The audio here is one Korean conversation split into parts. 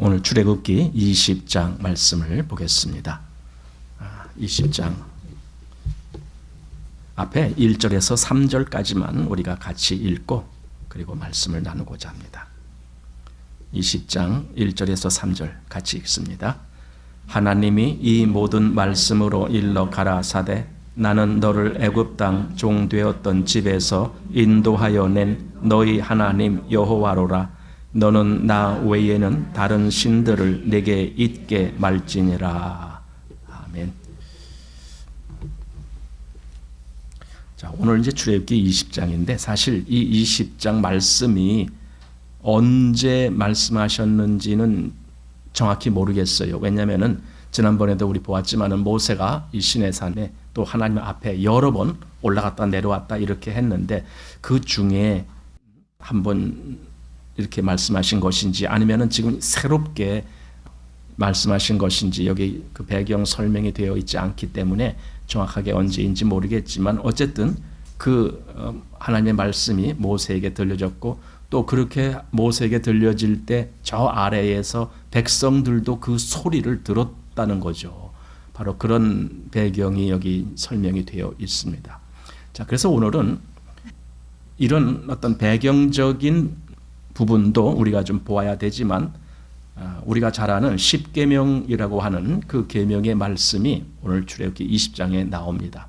오늘 출애굽기 20장 말씀을 보겠습니다. 20장 앞에 1절에서 3절까지만 우리가 같이 읽고 그리고 말씀을 나누고자 합니다. 20장 1절에서 3절 같이 읽습니다. 하나님이 이 모든 말씀으로 일러 가라사대 나는 너를 애굽 땅 종 되었던 집에서 인도하여 낸 너희 하나님 여호와로라. 너는 나 외에는 다른 신들을 내게 있게 말지니라. 아멘. 자, 오늘 이제 출애굽기 20장인데 사실 이 20장 말씀이 언제 말씀하셨는지는 정확히 모르겠어요. 왜냐하면은 지난번에도 우리 보았지만은 모세가 이 시내산에 또 하나님 앞에 여러 번 올라갔다 내려왔다 이렇게 했는데 그 중에 한번 이렇게 말씀하신 것인지 아니면은 지금 새롭게 말씀하신 것인지 여기 그 배경 설명이 되어 있지 않기 때문에 정확하게 언제인지 모르겠지만 어쨌든 그 하나님의 말씀이 모세에게 들려졌고 또 그렇게 모세에게 들려질 때 저 아래에서 백성들도 그 소리를 들었다는 거죠. 바로 그런 배경이 여기 설명이 되어 있습니다. 자, 그래서 오늘은 이런 어떤 배경적인 부분도 우리가 좀 보아야 되지만 우리가 잘 아는 십계명이라고 하는 그 계명의 말씀이 오늘 출애굽기 20장에 나옵니다.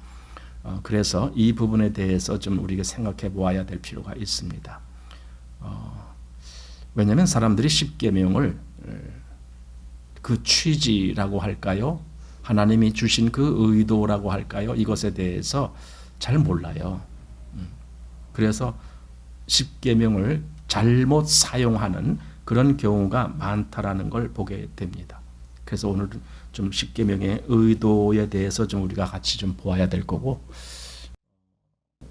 그래서 이 부분에 대해서 좀 우리가 생각해 보아야 될 필요가 있습니다. 왜냐하면 사람들이 십계명을 그 취지라고 할까요? 하나님이 주신 그 의도라고 할까요? 이것에 대해서 잘 몰라요. 그래서 십계명을 잘못 사용하는 그런 경우가 많다라는 걸 보게 됩니다. 그래서 오늘은 좀 십계명의 의도에 대해서 좀 우리가 같이 좀 보아야 될 거고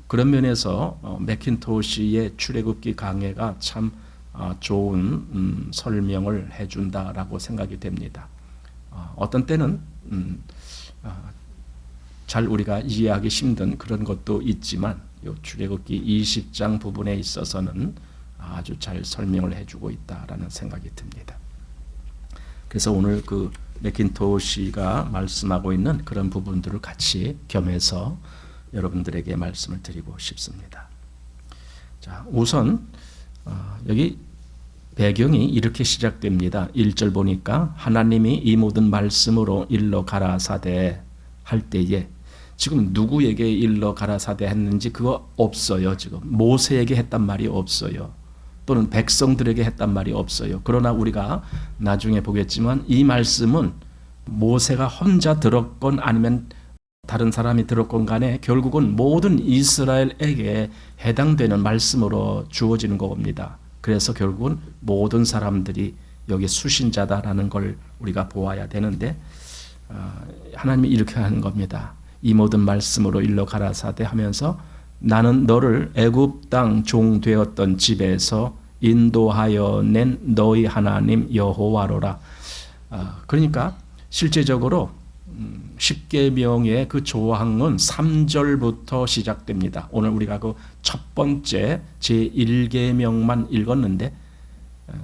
그런 면에서 맥킨토시의 출애굽기 강해가 참 좋은 설명을 해준다라고 생각이 됩니다. 어떤 때는 잘 우리가 이해하기 힘든 그런 것도 있지만 이 출애굽기 20장 부분에 있어서는 아주 잘 설명을 해주고 있다라는 생각이 듭니다. 그래서 오늘 그 맥킨토시가 말씀하고 있는 그런 부분들을 같이 겸해서 여러분들에게 말씀을 드리고 싶습니다. 자, 우선 여기 배경이 이렇게 시작됩니다. 1절 보니까 하나님이 이 모든 말씀으로 일러 가라사대 할 때에 지금 누구에게 일러 가라사대 했는지 그거 없어요. 지금 모세에게 했단 말이 없어요. 또는 백성들에게 했단 말이 없어요. 그러나 우리가 나중에 보겠지만 이 말씀은 모세가 혼자 들었건 아니면 다른 사람이 들었건 간에 결국은 모든 이스라엘에게 해당되는 말씀으로 주어지는 겁니다. 그래서 결국은 모든 사람들이 여기 수신자다라는 걸 우리가 보아야 되는데 하나님이 이렇게 하는 겁니다. 이 모든 말씀으로 일러 가라사대 하면서 나는 너를 애굽 땅 종 되었던 집에서 인도하여 낸 너희 하나님 여호와로라. 그러니까 실제적으로 십계명의 그 조항은 3절부터 시작됩니다. 오늘 우리가 그 첫 번째 제1계명만 읽었는데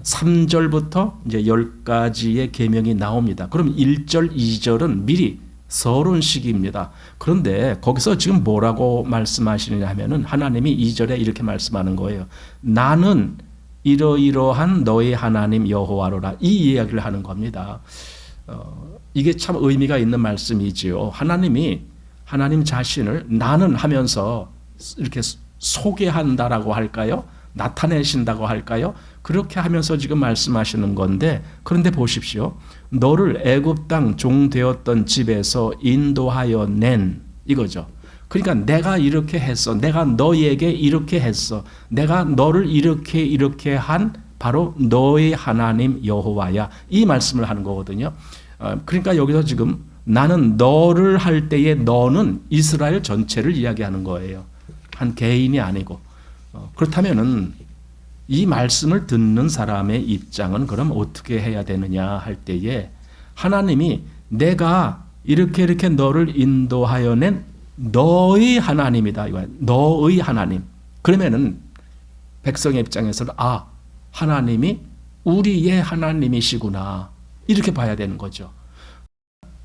3절부터 이제 10가지의 계명이 나옵니다. 그럼 1절, 2절은 미리 서론식입니다. 그런데 거기서 지금 뭐라고 말씀하시느냐 하면은 하나님이 2절에 이렇게 말씀하는 거예요. 나는 이러이러한 너의 하나님 여호와로라. 이 이야기를 하는 겁니다. 이게 참 의미가 있는 말씀이지요. 하나님이 하나님 자신을 나는 하면서 이렇게 소개한다라고 할까요? 나타내신다고 할까요? 그렇게 하면서 지금 말씀하시는 건데 그런데 보십시오. 너를 애굽 땅 종 되었던 집에서 인도하여 낸 이거죠. 그러니까 내가 이렇게 했어. 내가 너희에게 이렇게 했어. 내가 너를 이렇게 한 바로 너의 하나님 여호와야. 이 말씀을 하는 거거든요. 그러니까 여기서 지금 나는 너를 할 때에 너는 이스라엘 전체를 이야기하는 거예요. 한 개인이 아니고. 그렇다면은 이 말씀을 듣는 사람의 입장은 그럼 어떻게 해야 되느냐 할 때에 하나님이 내가 이렇게 너를 인도하여 낸 너의 하나님이다. 이거 너의 하나님. 그러면은 백성의 입장에서는 하나님이 우리의 하나님이시구나. 이렇게 봐야 되는 거죠.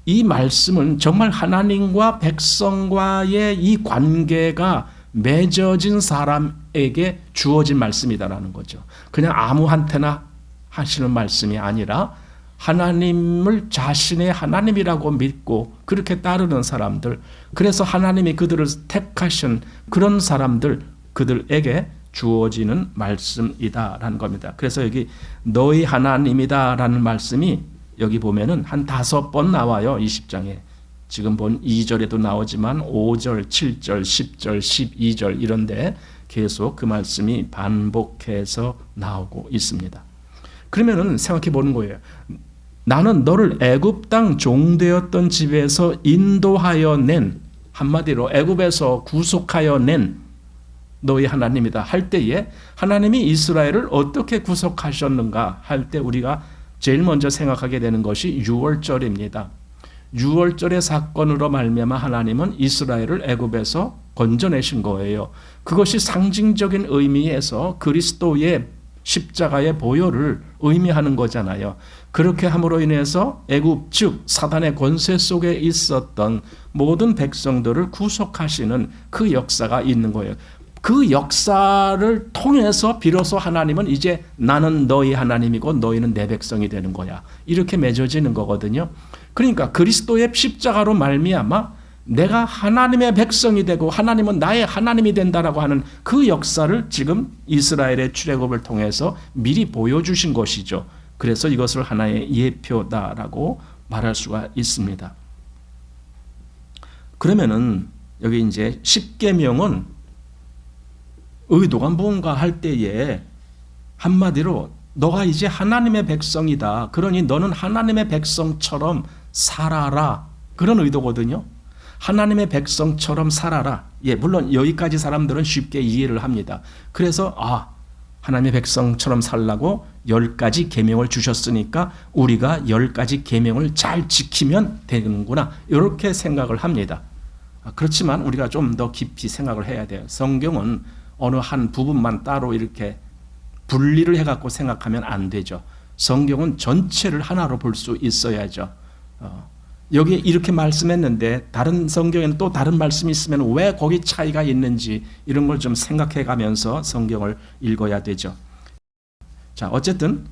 이 말씀은 정말 하나님과 백성과의 이 관계가 맺어진 사람에게 주어진 말씀이다라는 거죠. 그냥 아무한테나 하시는 말씀이 아니라 하나님을 자신의 하나님이라고 믿고 그렇게 따르는 사람들, 그래서 하나님이 그들을 택하신 그런 사람들, 그들에게 주어지는 말씀이다라는 겁니다. 그래서 여기 너희 하나님이다라는 말씀이 여기 보면은 한 5번 나와요. 20장에. 지금 본 2절에도 나오지만 5절, 7절, 10절, 12절 이런데 계속 그 말씀이 반복해서 나오고 있습니다. 그러면은 생각해 보는 거예요. 나는 너를 애굽 땅 종되었던 집에서 인도하여 낸, 한마디로 애굽에서 구속하여 낸 너희 하나님이다 할 때에 하나님이 이스라엘을 어떻게 구속하셨는가 할 때 우리가 제일 먼저 생각하게 되는 것이 유월절입니다. 유월절의 사건으로 말미암아 하나님은 이스라엘을 애굽에서 건져내신 거예요. 그것이 상징적인 의미에서 그리스도의 십자가의 보혈을 의미하는 거잖아요. 그렇게 함으로 인해서 애굽 즉 사단의 권세 속에 있었던 모든 백성들을 구속하시는 그 역사가 있는 거예요. 그 역사를 통해서 비로소 하나님은 이제 나는 너희 하나님이고 너희는 내 백성이 되는 거야. 이렇게 맺어지는 거거든요. 그러니까 그리스도의 십자가로 말미암아 내가 하나님의 백성이 되고 하나님은 나의 하나님이 된다라고 하는 그 역사를 지금 이스라엘의 출애굽을 통해서 미리 보여주신 것이죠. 그래서 이것을 하나의 예표다라고 말할 수가 있습니다. 그러면은 여기 이제 십계명은 의도가 뭔가 할 때에 한마디로 너가 이제 하나님의 백성이다. 그러니 너는 하나님의 백성처럼 살아라. 그런 의도거든요. 하나님의 백성처럼 살아라. 예, 물론 여기까지 사람들은 쉽게 이해를 합니다. 그래서 하나님의 백성처럼 살라고 10가지 계명을 주셨으니까 우리가 10가지 계명을 잘 지키면 되는구나. 이렇게 생각을 합니다. 그렇지만 우리가 좀 더 깊이 생각을 해야 돼요. 성경은 어느 한 부분만 따로 이렇게 분리를 해갖고 생각하면 안 되죠. 성경은 전체를 하나로 볼 수 있어야죠. 여기에 이렇게 말씀했는데 다른 성경에는 또 다른 말씀이 있으면 왜 거기 차이가 있는지 이런 걸 좀 생각해 가면서 성경을 읽어야 되죠. 자, 어쨌든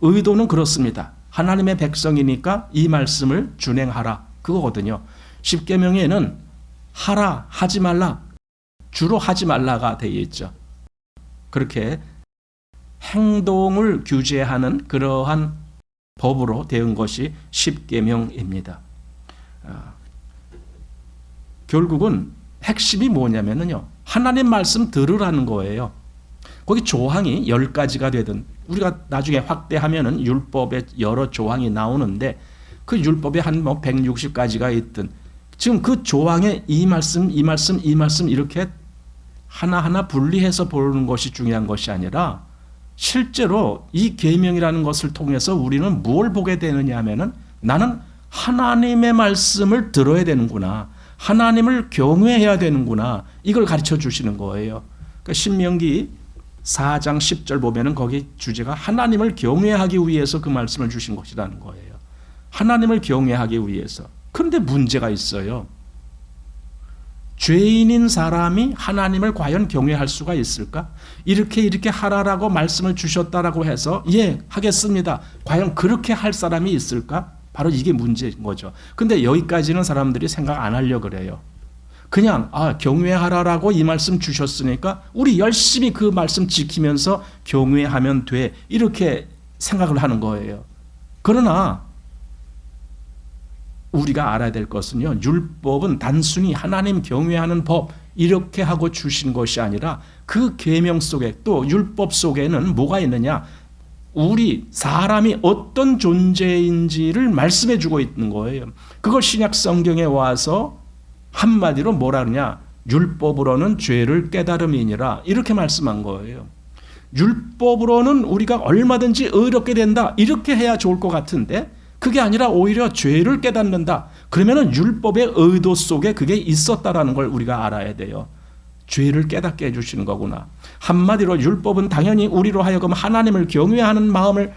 의도는 그렇습니다. 하나님의 백성이니까 이 말씀을 준행하라. 그거거든요. 십계명에는 하라, 하지 말라. 주로 하지 말라가 되어 있죠. 그렇게 행동을 규제하는 그러한 법으로 되은 것이 십계명입니다. 결국은 핵심이 뭐냐면요. 하나님 말씀 들으라는 거예요. 거기 조항이 10가지가 되든 우리가 나중에 확대하면은 율법에 여러 조항이 나오는데 그 율법에 한 160가지가 있든 지금 그 조항에 이 말씀 이렇게 하나하나 분리해서 보는 것이 중요한 것이 아니라 실제로 이 계명이라는 것을 통해서 우리는 무엇을 보게 되느냐 하면은 나는 하나님의 말씀을 들어야 되는구나. 하나님을 경외해야 되는구나. 이걸 가르쳐 주시는 거예요. 그러니까 신명기 4장 10절 보면은 거기 주제가 하나님을 경외하기 위해서 그 말씀을 주신 것이라는 거예요. 하나님을 경외하기 위해서. 그런데 문제가 있어요. 죄인인 사람이 하나님을 과연 경외할 수가 있을까? 이렇게 하라라고 말씀을 주셨다라고 해서 예, 하겠습니다. 과연 그렇게 할 사람이 있을까? 바로 이게 문제인 거죠. 근데 여기까지는 사람들이 생각 안 하려고 그래요. 그냥 경외하라라고 이 말씀 주셨으니까 우리 열심히 그 말씀 지키면서 경외하면 돼. 이렇게 생각을 하는 거예요. 그러나 우리가 알아야 될 것은요. 율법은 단순히 하나님 경외하는 법 이렇게 하고 주신 것이 아니라 그 계명 속에 또 율법 속에는 뭐가 있느냐. 우리 사람이 어떤 존재인지를 말씀해 주고 있는 거예요. 그걸 신약 성경에 와서 한마디로 뭐라 그러냐. 율법으로는 죄를 깨달음이니라 이렇게 말씀한 거예요. 율법으로는 우리가 얼마든지 의롭게 된다. 이렇게 해야 좋을 것 같은데 그게 아니라 오히려 죄를 깨닫는다. 그러면은 율법의 의도 속에 그게 있었다라는 걸 우리가 알아야 돼요. 죄를 깨닫게 해주시는 거구나. 한마디로 율법은 당연히 우리로 하여금 하나님을 경외하는 마음을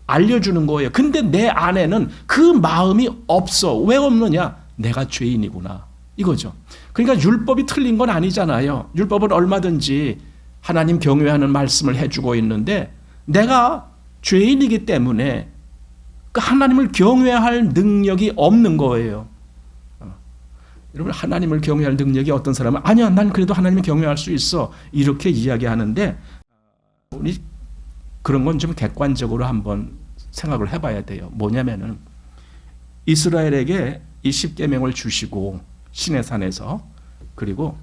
알려주는 거예요. 근데 내 안에는 그 마음이 없어. 왜 없느냐? 내가 죄인이구나. 이거죠. 그러니까 율법이 틀린 건 아니잖아요. 율법은 얼마든지 하나님 경외하는 말씀을 해주고 있는데 내가 죄인이기 때문에 그 하나님을 경외할 능력이 없는 거예요. 여러분, 하나님을 경외할 능력이 어떤 사람은 아니야, 난 그래도 하나님을 경외할 수 있어, 이렇게 이야기하는데 우리 그런 건 좀 객관적으로 한번 생각을 해봐야 돼요. 뭐냐면은 이스라엘에게 이 십계명을 주시고 시내산에서, 그리고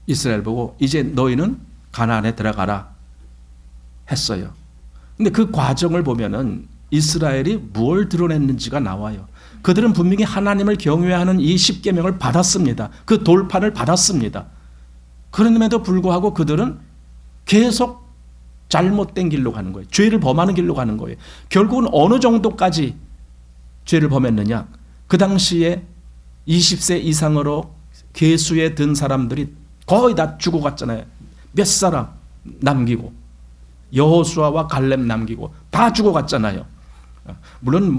이스라엘 보고 이제 너희는 가나안에 들어가라 했어요. 근데 그 과정을 보면은 이스라엘이 뭘 드러냈는지가 나와요. 그들은 분명히 하나님을 경외하는 이 십계명을 받았습니다. 그 돌판을 받았습니다. 그럼에도 불구하고 그들은 계속 잘못된 길로 가는 거예요. 죄를 범하는 길로 가는 거예요. 결국은 어느 정도까지 죄를 범했느냐? 그 당시에 20세 이상으로 계수에 든 사람들이 거의 다 죽어갔잖아요. 몇 사람 남기고, 여호수아와 갈렙 남기고 다 죽어갔잖아요. 물론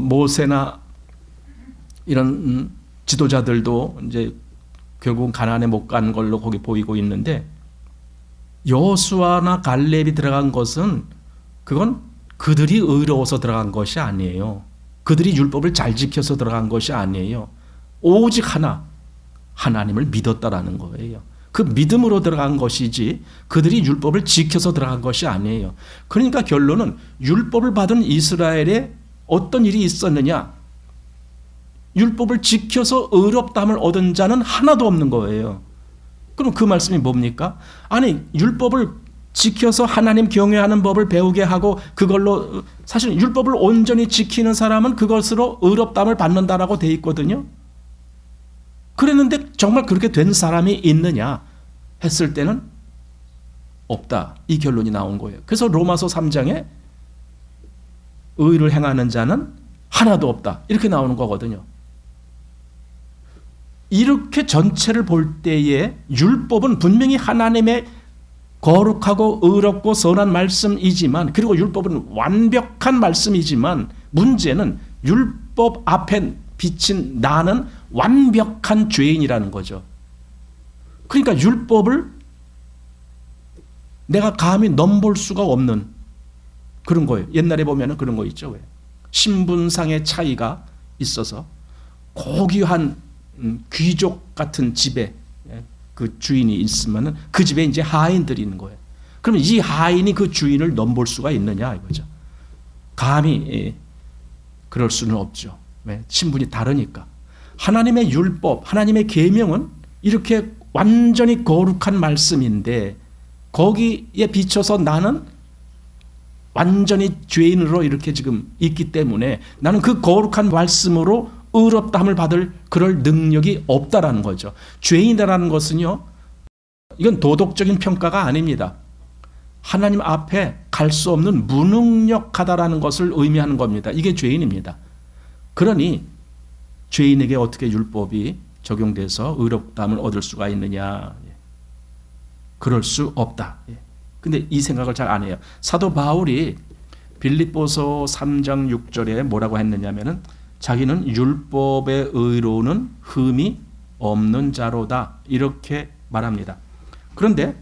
모세나 이런 지도자들도 이제 결국은 가나안에 못 간 걸로 거기 보이고 있는데, 여호수아나 갈렙이 들어간 것은 그건 그들이 의로워서 들어간 것이 아니에요. 그들이 율법을 잘 지켜서 들어간 것이 아니에요. 오직 하나, 하나님을 믿었다라는 거예요. 그 믿음으로 들어간 것이지 그들이 율법을 지켜서 들어간 것이 아니에요. 그러니까 결론은 율법을 받은 이스라엘에 어떤 일이 있었느냐? 율법을 지켜서 의롭다함을 얻은 자는 하나도 없는 거예요. 그럼 그 말씀이 뭡니까? 아니, 율법을 지켜서 하나님 경외하는 법을 배우게 하고 그걸로, 사실 율법을 온전히 지키는 사람은 그것으로 의롭다함을 받는다라고 돼 있거든요. 그랬는데 정말 그렇게 된 사람이 있느냐 했을 때는 없다, 이 결론이 나온 거예요. 그래서 로마서 3장에 의를 행하는 자는 하나도 없다, 이렇게 나오는 거거든요. 이렇게 전체를 볼 때에 율법은 분명히 하나님의 거룩하고 의롭고 선한 말씀이지만, 그리고 율법은 완벽한 말씀이지만, 문제는 율법 앞에 비친 나는 완벽한 죄인이라는 거죠. 그러니까 율법을 내가 감히 넘볼 수가 없는 그런 거예요. 옛날에 보면 그런 거 있죠. 왜? 신분상의 차이가 있어서 고귀한 귀족 같은 집에 그 주인이 있으면 그 집에 이제 하인들이 있는 거예요. 그러면 이 하인이 그 주인을 넘볼 수가 있느냐 이거죠. 감히 그럴 수는 없죠. 왜? 신분이 다르니까. 하나님의 율법, 하나님의 계명은 이렇게 완전히 거룩한 말씀인데 거기에 비춰서 나는 완전히 죄인으로 이렇게 지금 있기 때문에 나는 그 거룩한 말씀으로 의롭다함을 받을 그럴 능력이 없다라는 거죠. 죄인이라는 것은요, 이건 도덕적인 평가가 아닙니다. 하나님 앞에 갈 수 없는 무능력하다라는 것을 의미하는 겁니다. 이게 죄인입니다. 그러니 죄인에게 어떻게 율법이 적용돼서 의롭다함을 얻을 수가 있느냐? 그럴 수 없다. 근데 이 생각을 잘 안 해요. 사도 바울이 빌립보서 3장 6절에 뭐라고 했느냐면은 자기는 율법의 의로는 흠이 없는 자로다, 이렇게 말합니다. 그런데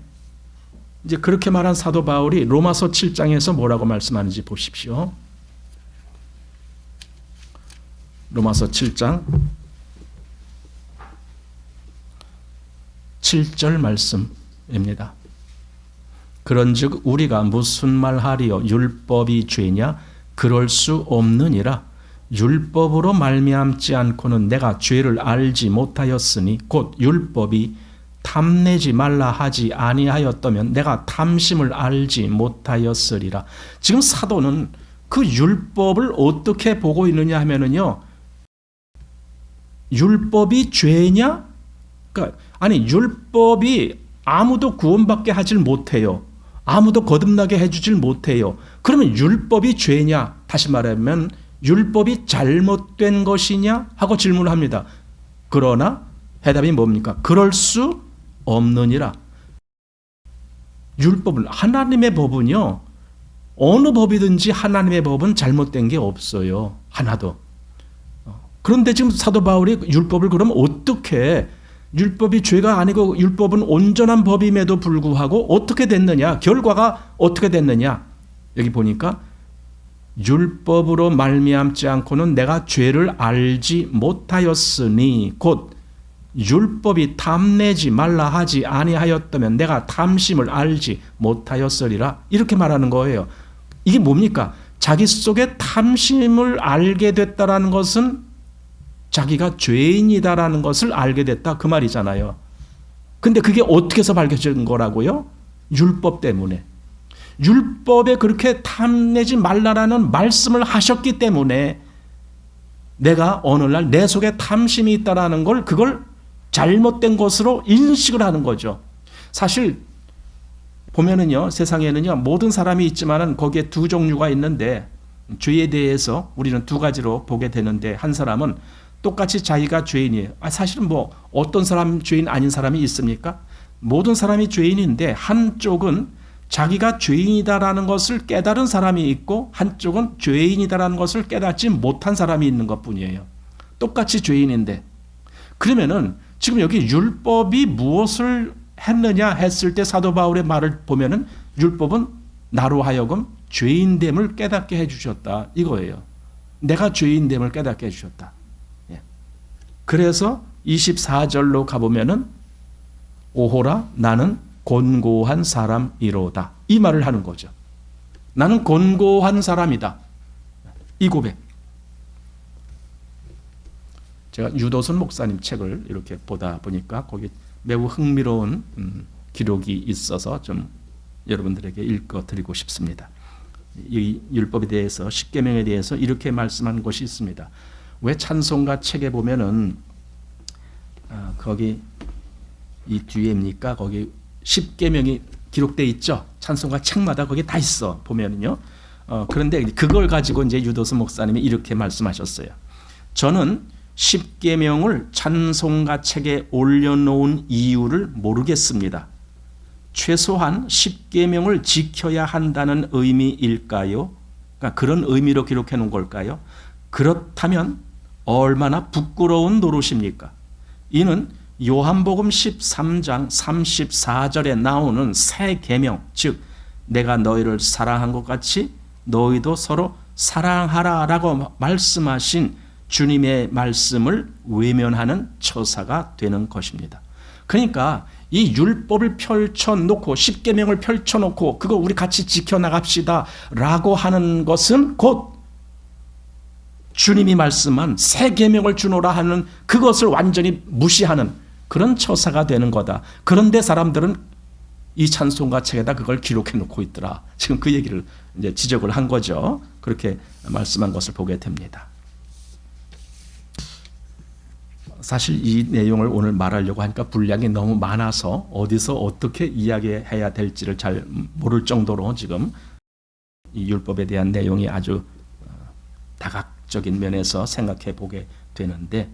이제 그렇게 말한 사도 바울이 로마서 7장에서 뭐라고 말씀하는지 보십시오. 로마서 7장 7절 말씀입니다. 그런즉 우리가 무슨 말하리요? 율법이 죄냐? 그럴 수 없느니라. 율법으로 말미암지 않고는 내가 죄를 알지 못하였으니 곧 율법이 탐내지 말라 하지 아니하였다면 내가 탐심을 알지 못하였으리라. 지금 사도는 그 율법을 어떻게 보고 있느냐 하면은요, 율법이 죄냐? 그러니까 아니, 율법이 아무도 구원받게 하질 못해요. 아무도 거듭나게 해주질 못해요. 그러면 율법이 죄냐? 다시 말하면 율법이 잘못된 것이냐? 하고 질문을 합니다. 그러나 해답이 뭡니까? 그럴 수 없느니라. 율법은, 하나님의 법은요, 어느 법이든지 하나님의 법은 잘못된 게 없어요. 하나도. 그런데 지금 사도 바울이 율법을 그럼 어떻게, 율법이 죄가 아니고 율법은 온전한 법임에도 불구하고 어떻게 됐느냐, 결과가 어떻게 됐느냐, 여기 보니까 율법으로 말미암지 않고는 내가 죄를 알지 못하였으니, 곧 율법이 탐내지 말라 하지 아니하였다면 내가 탐심을 알지 못하였으리라, 이렇게 말하는 거예요. 이게 뭡니까? 자기 속에 탐심을 알게 됐다라는 것은 자기가 죄인이다라는 것을 알게 됐다, 그 말이잖아요. 근데 그게 어떻게 해서 밝혀진 거라고요? 율법 때문에. 율법에 그렇게 탐내지 말라라는 말씀을 하셨기 때문에 내가 어느 날 내 속에 탐심이 있다라는 걸, 그걸 잘못된 것으로 인식을 하는 거죠. 사실 보면은요, 세상에는요, 모든 사람이 있지만은 거기에 두 종류가 있는데, 죄에 대해서 우리는 두 가지로 보게 되는데, 한 사람은 똑같이 자기가 죄인이에요. 사실은 뭐 어떤 사람 죄인 아닌 사람이 있습니까? 모든 사람이 죄인인데, 한쪽은 자기가 죄인이다라는 것을 깨달은 사람이 있고, 한쪽은 죄인이다라는 것을 깨닫지 못한 사람이 있는 것뿐이에요. 똑같이 죄인인데. 그러면은 지금 여기 율법이 무엇을 했느냐 했을 때 사도 바울의 말을 보면은 율법은 나로 하여금 죄인됨을 깨닫게 해주셨다, 이거예요. 내가 죄인됨을 깨닫게 해주셨다. 그래서 24절로 가보면은 오호라 나는 곤고한 사람이로다, 이 말을 하는 거죠. 나는 곤고한 사람이다, 이 고백. 제가 유도선 목사님 책을 이렇게 보다 보니까 거기 매우 흥미로운 기록이 있어서 좀 여러분들에게 읽어드리고 싶습니다. 이 율법에 대해서, 십계명에 대해서 이렇게 말씀한 것이 있습니다. 왜 찬송가 책에 보면은 거기 이 뒤에입니까? 거기 십계명이 기록돼 있죠. 찬송가 책마다 거기 다 있어 보면은요. 그런데 그걸 가지고 이제 유도선 목사님이 이렇게 말씀하셨어요. 저는 십계명을 찬송가 책에 올려놓은 이유를 모르겠습니다. 최소한 십계명을 지켜야 한다는 의미일까요? 그러니까 그런 의미로 기록해 놓은 걸까요? 그렇다면 얼마나 부끄러운 노릇입니까? 이는 요한복음 13장 34절에 나오는 새 계명, 즉 내가 너희를 사랑한 것 같이 너희도 서로 사랑하라라고 말씀하신 주님의 말씀을 외면하는 처사가 되는 것입니다. 그러니까 이 율법을 펼쳐놓고, 십계명을 펼쳐놓고 그거 우리 같이 지켜나갑시다 라고 하는 것은 곧 주님이 말씀한 새 계명을 주노라 하는 그것을 완전히 무시하는 그런 처사가 되는 거다. 그런데 사람들은 이 찬송가 책에다 그걸 기록해 놓고 있더라. 지금 그 얘기를 이제 지적을 한 거죠. 그렇게 말씀한 것을 보게 됩니다. 사실 이 내용을 오늘 말하려고 하니까 분량이 너무 많아서 어디서 어떻게 이야기해야 될지를 잘 모를 정도로 지금 이 율법에 대한 내용이 아주 다각적인 면에서 생각해 보게 되는데,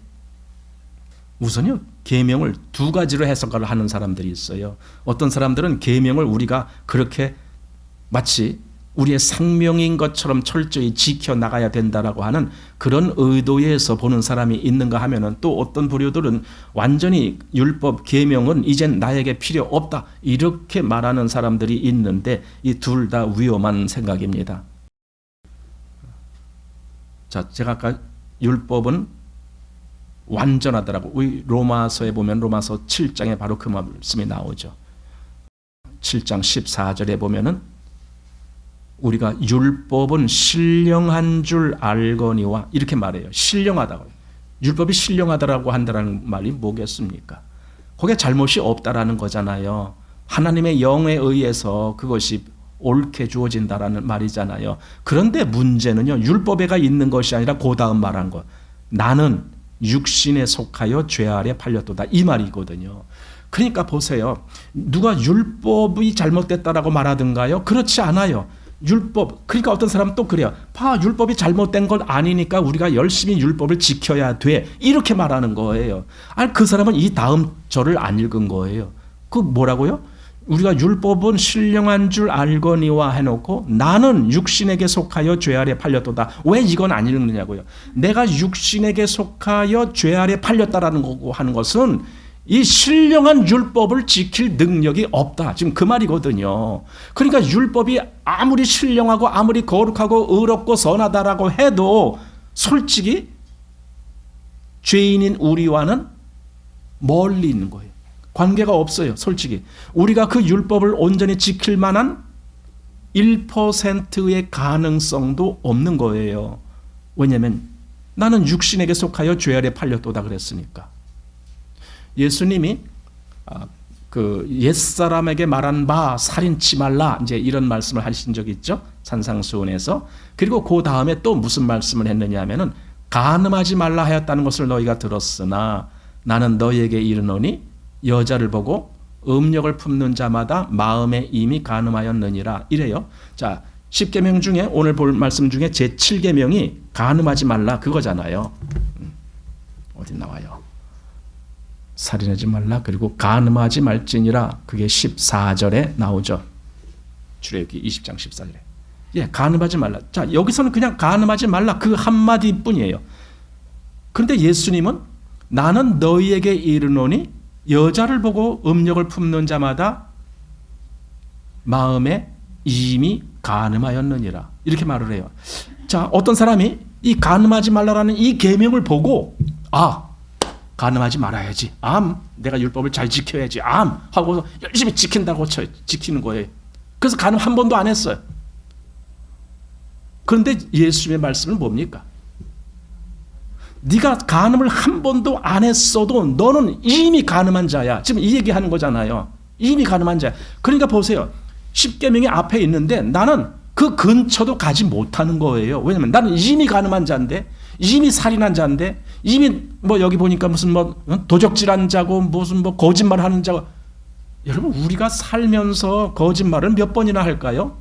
우선요, 계명을 두 가지로 해석을 하는 사람들이 있어요. 어떤 사람들은 계명을 우리가 그렇게 마치 우리의 생명인 것처럼 철저히 지켜나가야 된다라고 하는 그런 의도에서 보는 사람이 있는가 하면은, 또 어떤 부류들은 완전히 율법 계명은 이젠 나에게 필요 없다 이렇게 말하는 사람들이 있는데, 이 둘 다 위험한 생각입니다. 자, 제가 아까 율법은 완전하더라고. 우리 로마서에 보면 로마서 7장에 바로 그 말씀이 나오죠. 7장 14절에 보면은 우리가 율법은 신령한 줄 알거니와 이렇게 말해요. 신령하다고. 율법이 신령하다라고 한다는 말이 뭐겠습니까? 거기에 잘못이 없다라는 거잖아요. 하나님의 영에 의해서 그것이 옳게 주어진다라는 말이잖아요. 그런데 문제는요, 율법에가 있는 것이 아니라 그 다음 말한 거, 나는 육신에 속하여 죄 아래 팔렸도다, 이 말이거든요. 그러니까 보세요. 누가 율법이 잘못됐다라고 말하든가요? 그렇지 않아요. 율법, 그러니까 어떤 사람은 또 그래요. 율법이 잘못된 건 아니니까 우리가 열심히 율법을 지켜야 돼, 이렇게 말하는 거예요. 아니, 그 사람은 이 다음 절을 안 읽은 거예요. 그 뭐라고요? 우리가 율법은 신령한 줄 알거니와 해놓고 나는 육신에게 속하여 죄 아래 팔렸도다. 왜 이건 안 읽느냐고요. 내가 육신에게 속하여 죄 아래 팔렸다라는 거고 하는 것은 이 신령한 율법을 지킬 능력이 없다. 지금 그 말이거든요. 그러니까 율법이 아무리 신령하고 아무리 거룩하고 의롭고 선하다라고 해도 솔직히 죄인인 우리와는 멀리 있는 거예요. 관계가 없어요. 솔직히 우리가 그 율법을 온전히 지킬 만한 1%의 가능성도 없는 거예요. 왜냐하면 나는 육신에게 속하여 죄 아래 팔렸도다 그랬으니까. 예수님이 그 옛사람에게 말한 바 살인치 말라 이제 이런 말씀을 하신 적이 있죠. 산상수훈에서. 그리고 그 다음에 또 무슨 말씀을 했느냐 하면은 간음하지 말라 하였다는 것을 너희가 들었으나 나는 너희에게 이르노니 여자를 보고 음욕을 품는 자마다 마음에 이미 간음하였느니라 이래요. 자, 10계명 중에 오늘 볼 말씀 중에 제7계명이 간음하지 말라 그거잖아요. 어디 나와요? 살인하지 말라 그리고 간음하지 말지니라 그게 14절에 나오죠. 출애굽기 20장 14절에. 예, 간음하지 말라. 자, 여기서는 그냥 간음하지 말라 그 한마디뿐이에요. 그런데 예수님은 나는 너희에게 이르노니 여자를 보고 음욕을 품는 자마다 마음에 이미 간음하였느니라 이렇게 말을 해요. 자, 어떤 사람이 이 간음하지 말라라는 이 계명을 보고 간음하지 말아야지. 내가 율법을 잘 지켜야지. 하고 열심히 지킨다고 지키는 거예요. 그래서 간음 한 번도 안 했어요. 그런데 예수님의 말씀은 뭡니까? 네가 간음을 한 번도 안 했어도 너는 이미 간음한 자야. 지금 이 얘기하는 거잖아요. 이미 간음한 자야. 그러니까 보세요. 10계명이 앞에 있는데 나는 그 근처도 가지 못하는 거예요. 왜냐면 나는 이미 간음한 자인데, 이미 살인한 자인데, 이미 여기 보니까 무슨 도적질한 자고 무슨 거짓말하는 자고. 여러분 우리가 살면서 거짓말을 몇 번이나 할까요?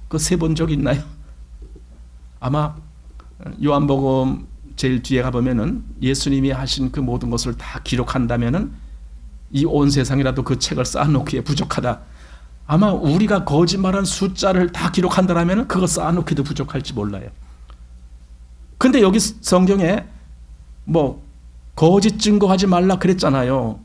그 세 본 적 있나요? 아마 요한복음 제일 뒤에 가보면은 예수님이 하신 그 모든 것을 다 기록한다면은 이 온 세상이라도 그 책을 쌓아놓기에 부족하다. 아마 우리가 거짓말한 숫자를 다 기록한다라면은 그거 쌓아놓기도 부족할지 몰라요. 근데 여기 성경에 거짓 증거하지 말라 그랬잖아요.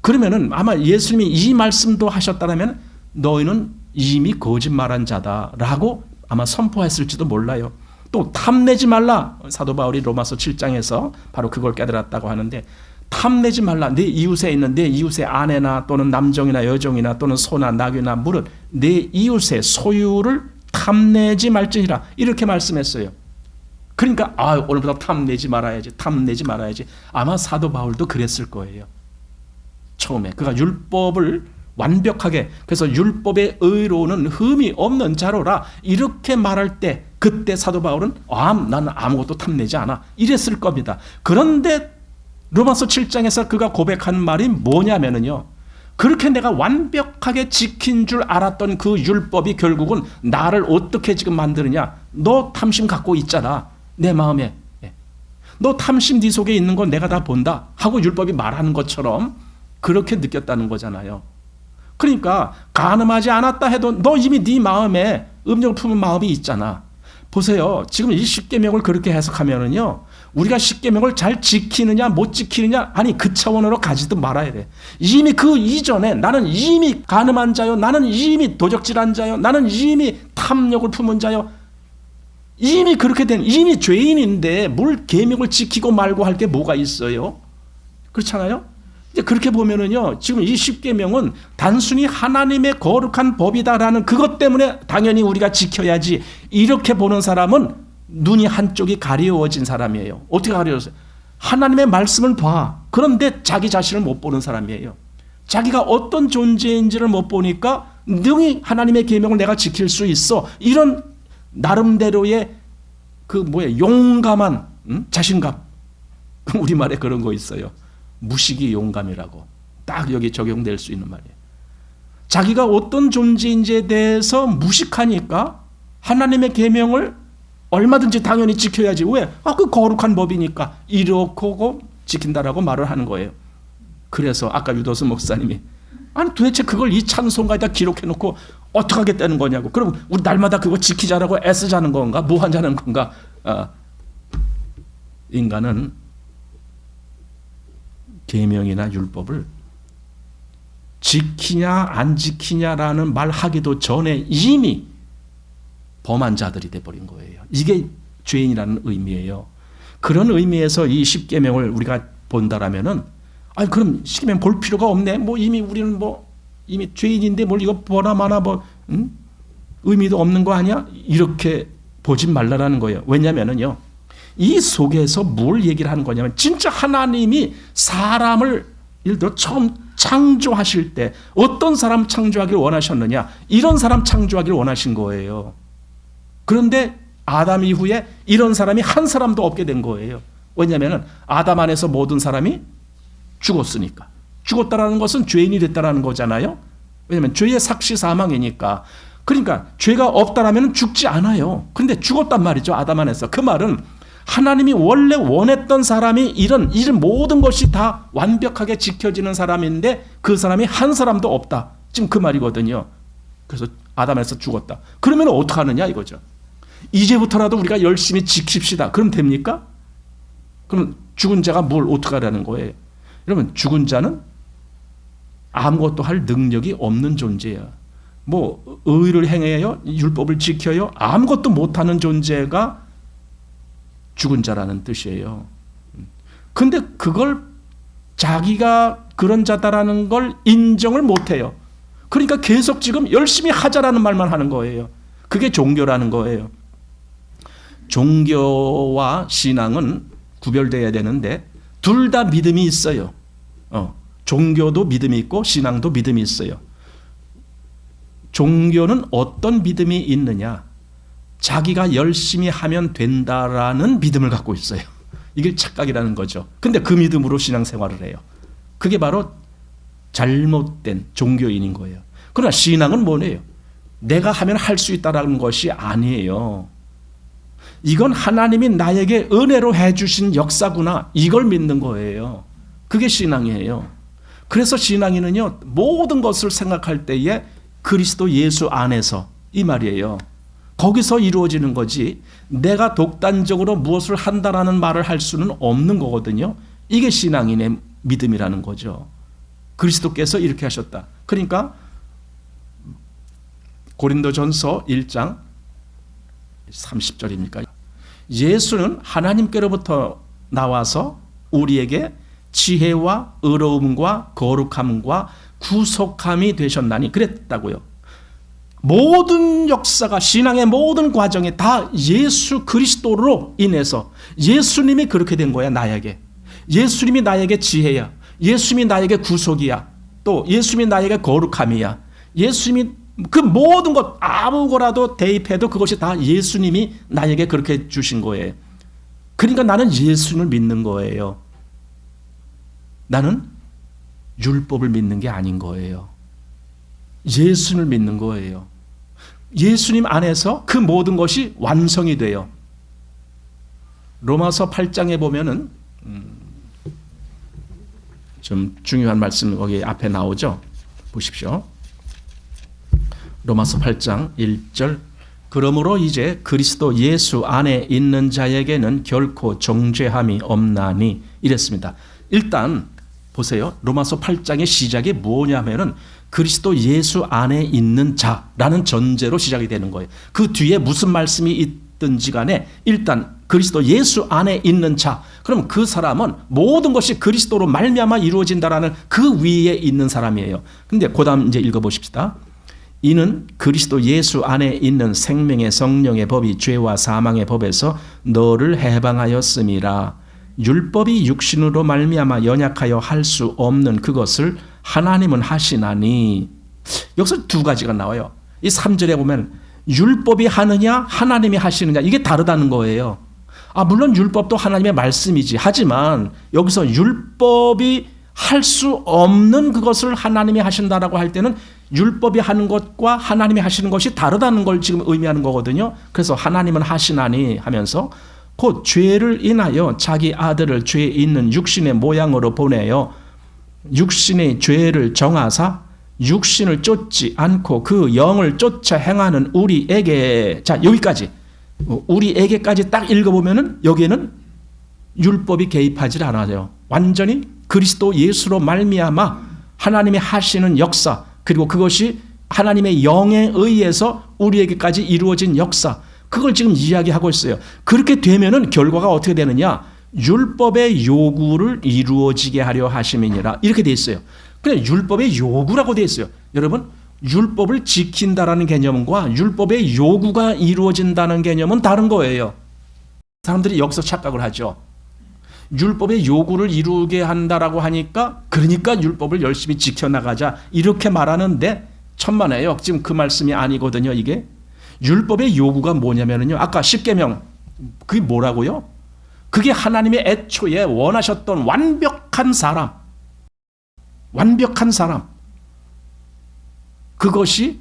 그러면은 아마 예수님이 이 말씀도 하셨다면 너희는 이미 거짓말한 자다라고 아마 선포했을지도 몰라요. 또 탐내지 말라. 사도 바울이 로마서 7장에서 바로 그걸 깨달았다고 하는데 탐내지 말라. 내 이웃에 있는 내 이웃의 아내나 또는 남종이나 여종이나 또는 소나 낙이나 물은 내 이웃의 소유를 탐내지 말지니라 이렇게 말씀했어요. 그러니까 오늘부터 탐내지 말아야지. 아마 사도 바울도 그랬을 거예요. 처음에 그가 율법을 완벽하게 그래서 율법의 의로는 흠이 없는 자로라 이렇게 말할 때 그때 사도 바울은 나는 아무것도 탐내지 않아 이랬을 겁니다. 그런데 로마서 7장에서 그가 고백한 말이 뭐냐면요. 그렇게 내가 완벽하게 지킨 줄 알았던 그 율법이 결국은 나를 어떻게 지금 만드느냐. 너 탐심 갖고 있잖아. 내 마음에. 너 탐심 네 속에 있는 건 내가 다 본다 하고 율법이 말하는 것처럼 그렇게 느꼈다는 거잖아요. 그러니까 간음하지 않았다 해도 너 이미 네 마음에 음욕을 품은 마음이 있잖아. 보세요. 지금 이 10계명을 그렇게 해석하면은요. 우리가 10계명을 잘 지키느냐 못 지키느냐 아니 그 차원으로 가지도 말아야 돼. 이미 그 이전에 나는 이미 간음한 자요. 나는 이미 도적질한 자요. 나는 이미 탐욕을 품은 자요. 이미 그렇게 된 이미 죄인인데 뭘 계명을 지키고 말고 할 게 뭐가 있어요? 그렇잖아요? 이제 그렇게 보면은요. 지금 이 10계명은 단순히 하나님의 거룩한 법이다라는 그것 때문에 당연히 우리가 지켜야지 이렇게 보는 사람은 눈이 한쪽이 가려워진 사람이에요. 어떻게 가려웠어요? 하나님의 말씀을 봐. 그런데 자기 자신을 못 보는 사람이에요. 자기가 어떤 존재인지를 못 보니까 능히 하나님의 계명을 내가 지킬 수 있어. 이런 나름대로의 용감한 자신감. 우리말에 그런 거 있어요. 무식이 용감이라고. 딱 여기 적용될 수 있는 말이에요. 자기가 어떤 존재인지에 대해서 무식하니까 하나님의 계명을 얼마든지 당연히 지켜야지. 왜? 그 거룩한 법이니까 이렇게 지킨다라고 말을 하는 거예요. 그래서 아까 유도스 목사님이 아니 도대체 그걸 이 찬송가에다 기록해 놓고 어떻게 하겠다는 거냐고. 그럼 우리 날마다 그거 지키자라고 애쓰자는 건가? 뭐 하자는 건가? 인간은 계명이나 율법을 지키냐 안 지키냐라는 말하기도 전에 이미 범한 자들이 돼버린 거예요. 이게 죄인이라는 의미예요. 그런 의미에서 이 십계명을 우리가 본다라면은 아니 그럼 십계명 볼 필요가 없네. 뭐 이미 우리는 뭐 이미 죄인인데 뭘 이거 보나 마나 뭐 의미도 없는 거 아니야? 이렇게 보지 말라라는 거예요. 왜냐면은요. 이 속에서 뭘 얘기를 하는 거냐면 진짜 하나님이 사람을 예를 들어 처음 창조하실 때 어떤 사람 창조하기를 원하셨느냐? 이런 사람 창조하기를 원하신 거예요. 그런데 아담 이후에 이런 사람이 한 사람도 없게 된 거예요. 왜냐하면 아담 안에서 모든 사람이 죽었으니까. 죽었다라는 것은 죄인이 됐다라는 거잖아요. 왜냐하면 죄의 삭시 사망이니까. 그러니까 죄가 없다라면 죽지 않아요. 근데 죽었단 말이죠. 아담 안에서. 그 말은 하나님이 원래 원했던 사람이 이런 모든 것이 다 완벽하게 지켜지는 사람인데 그 사람이 한 사람도 없다. 지금 그 말이거든요. 그래서 아담 안에서 죽었다. 그러면 어떻게 하느냐 이거죠. 이제부터라도 우리가 열심히 지킵시다. 그럼 됩니까? 그럼 죽은 자가 뭘 어떻게 하라는 거예요? 여러분 죽은 자는 아무것도 할 능력이 없는 존재야. 뭐 의를 행해요? 율법을 지켜요? 아무것도 못하는 존재가 죽은 자라는 뜻이에요. 근데 그걸 자기가 그런 자다라는 걸 인정을 못해요. 그러니까 계속 지금 열심히 하자라는 말만 하는 거예요. 그게 종교라는 거예요. 종교와 신앙은 구별돼야 되는데 둘 다 믿음이 있어요. 종교도 믿음이 있고 신앙도 믿음이 있어요. 종교는 어떤 믿음이 있느냐? 자기가 열심히 하면 된다라는 믿음을 갖고 있어요. 이게 착각이라는 거죠. 근데 그 믿음으로 신앙생활을 해요. 그게 바로 잘못된 종교인인 거예요. 그러나 신앙은 뭐예요? 내가 하면 할 수 있다라는 것이 아니에요. 이건 하나님이 나에게 은혜로 해주신 역사구나. 이걸 믿는 거예요. 그게 신앙이에요. 그래서 신앙인은요, 모든 것을 생각할 때에 그리스도 예수 안에서 이 말이에요. 거기서 이루어지는 거지 내가 독단적으로 무엇을 한다라는 말을 할 수는 없는 거거든요. 이게 신앙인의 믿음이라는 거죠. 그리스도께서 이렇게 하셨다. 그러니까 고린도전서 1장 30절입니까? 예수는 하나님께로부터 나와서 우리에게 지혜와 의로움과 거룩함과 구속함이 되셨나니 그랬다고요. 모든 역사가 신앙의 모든 과정이 다 예수 그리스도로 인해서 예수님이 그렇게 된 거야. 나에게 예수님이 나에게 지혜야. 예수님이 나에게 구속이야. 또 예수님이 나에게 거룩함이야. 예수님이 그 모든 것 아무거라도 대입해도 그것이 다 예수님이 나에게 그렇게 주신 거예요. 그러니까 나는 예수님을 믿는 거예요. 나는 율법을 믿는 게 아닌 거예요. 예수님을 믿는 거예요. 예수님 안에서 그 모든 것이 완성이 돼요. 로마서 8장에 보면은 좀 중요한 말씀 거기 앞에 나오죠. 보십시오. 로마서 8장 1절 그러므로 이제 그리스도 예수 안에 있는 자에게는 결코 정죄함이 없나니 이랬습니다. 일단 보세요. 로마서 8장의 시작이 뭐냐면은 그리스도 예수 안에 있는 자라는 전제로 시작이 되는 거예요. 그 뒤에 무슨 말씀이 있든지 간에 일단 그리스도 예수 안에 있는 자. 그럼 그 사람은 모든 것이 그리스도로 말미암아 이루어진다라는 그 위에 있는 사람이에요. 근데 그다음 이제 읽어보십시다. 이는 그리스도 예수 안에 있는 생명의 성령의 법이 죄와 사망의 법에서 너를 해방하였음이라. 율법이 육신으로 말미암아 연약하여 할 수 없는 그것을 하나님은 하시나니. 여기서 두 가지가 나와요. 이 3절에 보면 율법이 하느냐 하나님이 하시느냐 이게 다르다는 거예요. 물론 율법도 하나님의 말씀이지. 하지만 여기서 율법이 할 수 없는 그것을 하나님이 하신다라고 할 때는 율법이 하는 것과 하나님이 하시는 것이 다르다는 걸 지금 의미하는 거거든요. 그래서 하나님은 하시나니 하면서 곧 죄를 인하여 자기 아들을 죄 있는 육신의 모양으로 보내어 육신의 죄를 정하사 육신을 쫓지 않고 그 영을 쫓아 행하는 우리에게, 자 여기까지 우리에게까지 딱 읽어보면은 여기에는 율법이 개입하지 않아요. 완전히 그리스도 예수로 말미암아 하나님이 하시는 역사, 그리고 그것이 하나님의 영에 의해서 우리에게까지 이루어진 역사, 그걸 지금 이야기하고 있어요. 그렇게 되면은 결과가 어떻게 되느냐? 율법의 요구를 이루어지게 하려 하심이니라, 이렇게 돼 있어요. 그냥 율법의 요구라고 돼 있어요. 여러분, 율법을 지킨다라는 개념과 율법의 요구가 이루어진다는 개념은 다른 거예요. 사람들이 여기서 착각을 하죠. 율법의 요구를 이루게 한다라고 하니까 그러니까 율법을 열심히 지켜나가자 이렇게 말하는데 천만에요. 지금 그 말씀이 아니거든요. 이게 율법의 요구가 뭐냐면요, 아까 십계명, 그게 뭐라고요? 그게 하나님의 애초에 원하셨던 완벽한 사람, 그것이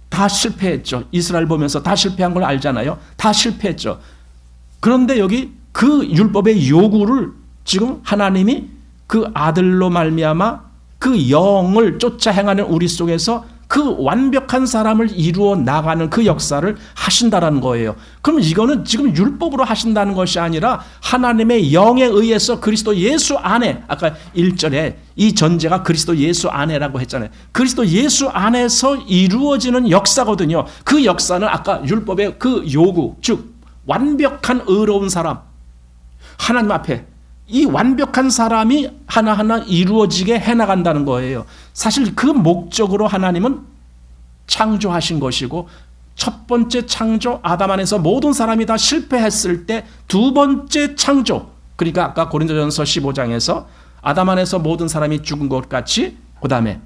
다 실패했죠. 이스라엘 보면서 다 실패한 걸 알잖아요. 다 실패했죠. 그런데 여기 그 율법의 요구를 지금 하나님이 그 아들로 말미암아 그 영을 쫓아 행하는 우리 속에서 그 완벽한 사람을 이루어 나가는 그 역사를 하신다라는 거예요. 그럼 이거는 지금 율법으로 하신다는 것이 아니라 하나님의 영에 의해서 그리스도 예수 안에, 아까 1절에 이 전제가 그리스도 예수 안에라고 했잖아요. 그리스도 예수 안에서 이루어지는 역사거든요. 그 역사는 아까 율법의 그 요구, 즉 완벽한 의로운 사람, 하나님 앞에 이 완벽한 사람이 하나하나 이루어지게 해나간다는 거예요. 사실 그 목적으로 하나님은 창조하신 것이고, 첫 번째 창조 아담 안에서 모든 사람이 다 실패했을 때 두 번째 창조, 그러니까 아까 고린도전서 15장에서 아담 안에서 모든 사람이 죽은 것 같이 그 다음에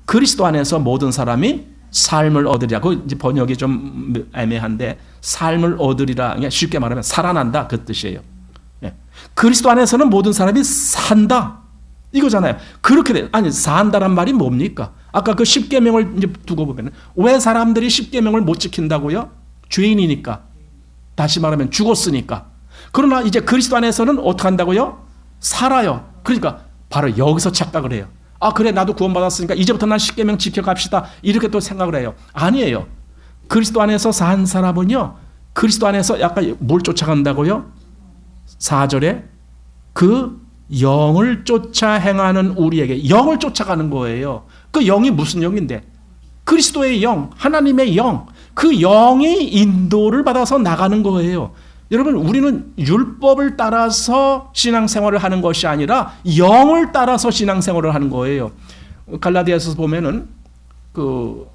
그리스도 안에서 모든 사람이 삶을 얻으리라. 그 이제 번역이 좀 애매한데 삶을 얻으리라, 그냥 쉽게 말하면 살아난다 그 뜻이에요. 그리스도 안에서는 모든 사람이 산다 이거잖아요. 그렇게 돼. 아니 산다란 말이 뭡니까? 아까 그 십계명을 이제 두고 보면 왜 사람들이 십계명을 못 지킨다고요? 죄인이니까. 다시 말하면 죽었으니까. 그러나 이제 그리스도 안에서는 어떻게 한다고요? 살아요. 그러니까 바로 여기서 착각을 해요. 아 그래 나도 구원받았으니까 이제부터 난 십계명 지켜갑시다 이렇게 또 생각을 해요. 아니에요. 그리스도 안에서 산 사람은요, 그리스도 안에서 약간 뭘 쫓아간다고요? 4절에 그 영을 쫓아 행하는 우리에게, 영을 쫓아가는 거예요. 그 영이 무슨 영인데? 그리스도의 영, 하나님의 영, 그 영의 인도를 받아서 나가는 거예요. 여러분, 우리는 율법을 따라서 신앙생활을 하는 것이 아니라 영을 따라서 신앙생활을 하는 거예요. 갈라디아서 보면은 그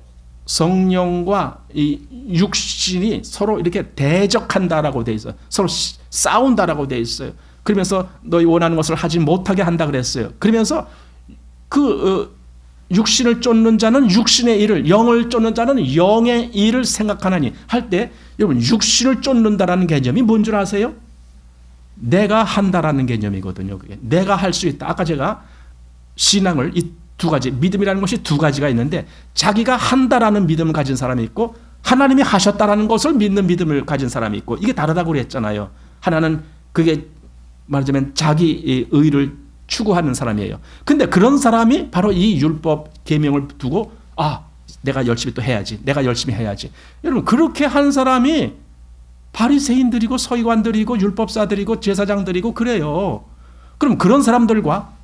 성령과 이 육신이 서로 이렇게 대적한다라고 돼 있어요. 서로 싸운다라고 돼 있어요. 그러면서 너희 원하는 것을 하지 못하게 한다 그랬어요. 그러면서 그 육신을 쫓는 자는 육신의 일을, 영을 쫓는 자는 영의 일을 생각하나니 할 때, 여러분 육신을 쫓는다라는 개념이 뭔 줄 아세요? 내가 한다라는 개념이거든요. 그게 내가 할 수 있다. 아까 제가 신앙을 이 두 가지, 믿음이라는 것이 두 가지가 있는데, 자기가 한다라는 믿음을 가진 사람이 있고 하나님이 하셨다라는 것을 믿는 믿음을 가진 사람이 있고, 이게 다르다고 그랬잖아요. 하나는 그게 말하자면 자기 의를 추구하는 사람이에요. 근데 그런 사람이 바로 이 율법 계명을 두고 내가 열심히 또 해야지, 내가 열심히 해야지. 여러분 그렇게 한 사람이 바리새인들이고 서기관들이고 율법사들이고 제사장들이고 그래요. 그럼 그런 사람들과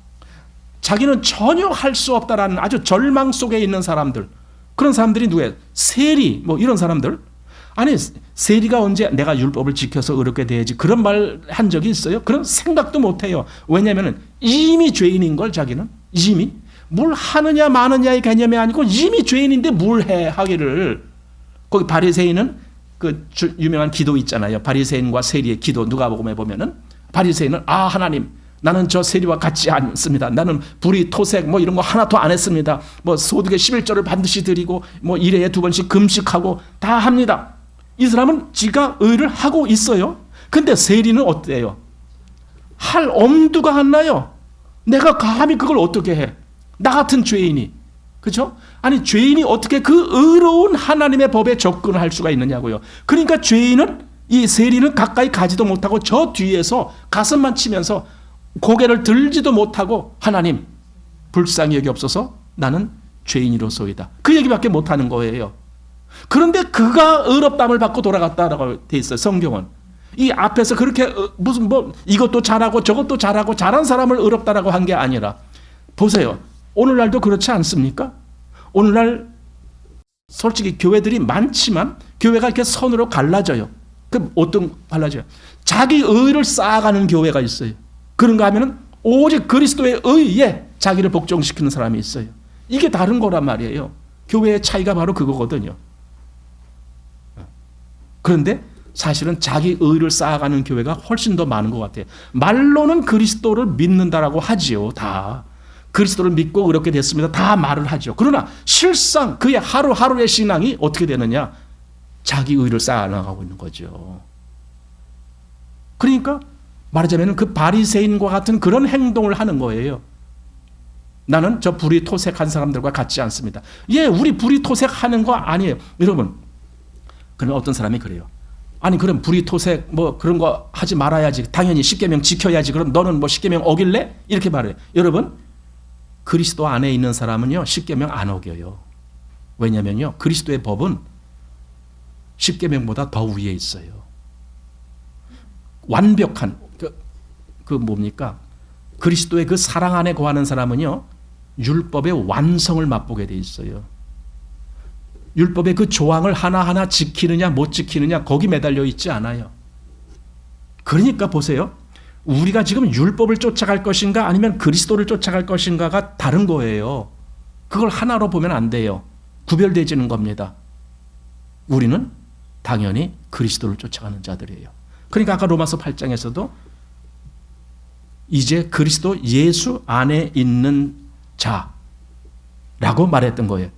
자기는 전혀 할 수 없다라는 아주 절망 속에 있는 사람들, 그런 사람들이 누구예요? 세리 뭐 이런 사람들. 아니 세리가 언제 내가 율법을 지켜서 의롭게 돼야지 그런 말 한 적이 있어요? 그런 생각도 못해요. 왜냐하면 이미 죄인인 걸, 자기는 이미 뭘 하느냐 마느냐의 개념이 아니고 이미 죄인인데 뭘 해 하기를. 거기 바리새인은 그 유명한 기도 있잖아요. 바리새인과 세리의 기도, 누가복음에 보면은 바리새인은 하나님 나는 저 세리와 같지 않습니다. 나는 불의, 토색 뭐 이런 거 하나도 안 했습니다. 뭐 소득의 11조를 반드시 드리고 뭐 1회에 2번씩 금식하고 다 합니다. 이 사람은 지가 의를 하고 있어요. 근데 세리는 어때요? 할 엄두가 안 나요. 내가 감히 그걸 어떻게 해? 나 같은 죄인이. 그렇죠? 아니 죄인이 어떻게 그 의로운 하나님의 법에 접근할 수가 있느냐고요. 그러니까 죄인은, 이 세리는 가까이 가지도 못하고 저 뒤에서 가슴만 치면서 고개를 들지도 못하고 하나님 불쌍히 여기옵소서 나는 죄인이로소이다. 그 얘기밖에 못하는 거예요. 그런데 그가 의롭다함을 받고 돌아갔다라고 돼 있어요. 성경은. 이 앞에서 그렇게 무슨 이것도 잘하고 저것도 잘하고 잘한 사람을 의롭다라고 한 게 아니라 보세요. 오늘날도 그렇지 않습니까? 오늘날 솔직히 교회들이 많지만 교회가 이렇게 선으로 갈라져요. 그 어떤 갈라져요? 자기 의를 쌓아가는 교회가 있어요. 그런가 하면은 오직 그리스도의 의에 자기를 복종시키는 사람이 있어요. 이게 다른 거란 말이에요. 교회의 차이가 바로 그거거든요. 그런데 사실은 자기 의를 쌓아가는 교회가 훨씬 더 많은 것 같아요. 말로는 그리스도를 믿는다라고 하지요. 다. 그리스도를 믿고 의롭게 됐습니다. 다 말을 하죠. 그러나 실상 그의 하루하루의 신앙이 어떻게 되느냐? 자기 의를 쌓아나가고 있는 거죠. 그러니까 말하자면 그 바리새인과 같은 그런 행동을 하는 거예요. 나는 저 불이 토색한 사람들과 같지 않습니다. 예, 우리 불이 토색하는 거 아니에요. 여러분, 그럼 어떤 사람이 그래요. 아니 그럼 불이 토색 뭐 그런 거 하지 말아야지. 당연히 십계명 지켜야지. 그럼 너는 뭐 십계명 어길래? 이렇게 말해요. 여러분, 그리스도 안에 있는 사람은요 십계명 안 어겨요. 왜냐면요 그리스도의 법은 십계명보다 더 위에 있어요. 완벽한 그 뭡니까? 그리스도의 그 사랑 안에 거하는 사람은요 율법의 완성을 맛보게 돼 있어요. 율법의 그 조항을 하나하나 지키느냐 못 지키느냐 거기 매달려 있지 않아요. 그러니까 보세요. 우리가 지금 율법을 쫓아갈 것인가 아니면 그리스도를 쫓아갈 것인가가 다른 거예요. 그걸 하나로 보면 안 돼요. 구별되지는 겁니다. 우리는 당연히 그리스도를 쫓아가는 자들이에요. 그러니까 아까 로마서 8장에서도 이제 그리스도 예수 안에 있는 자라고 말했던 거예요.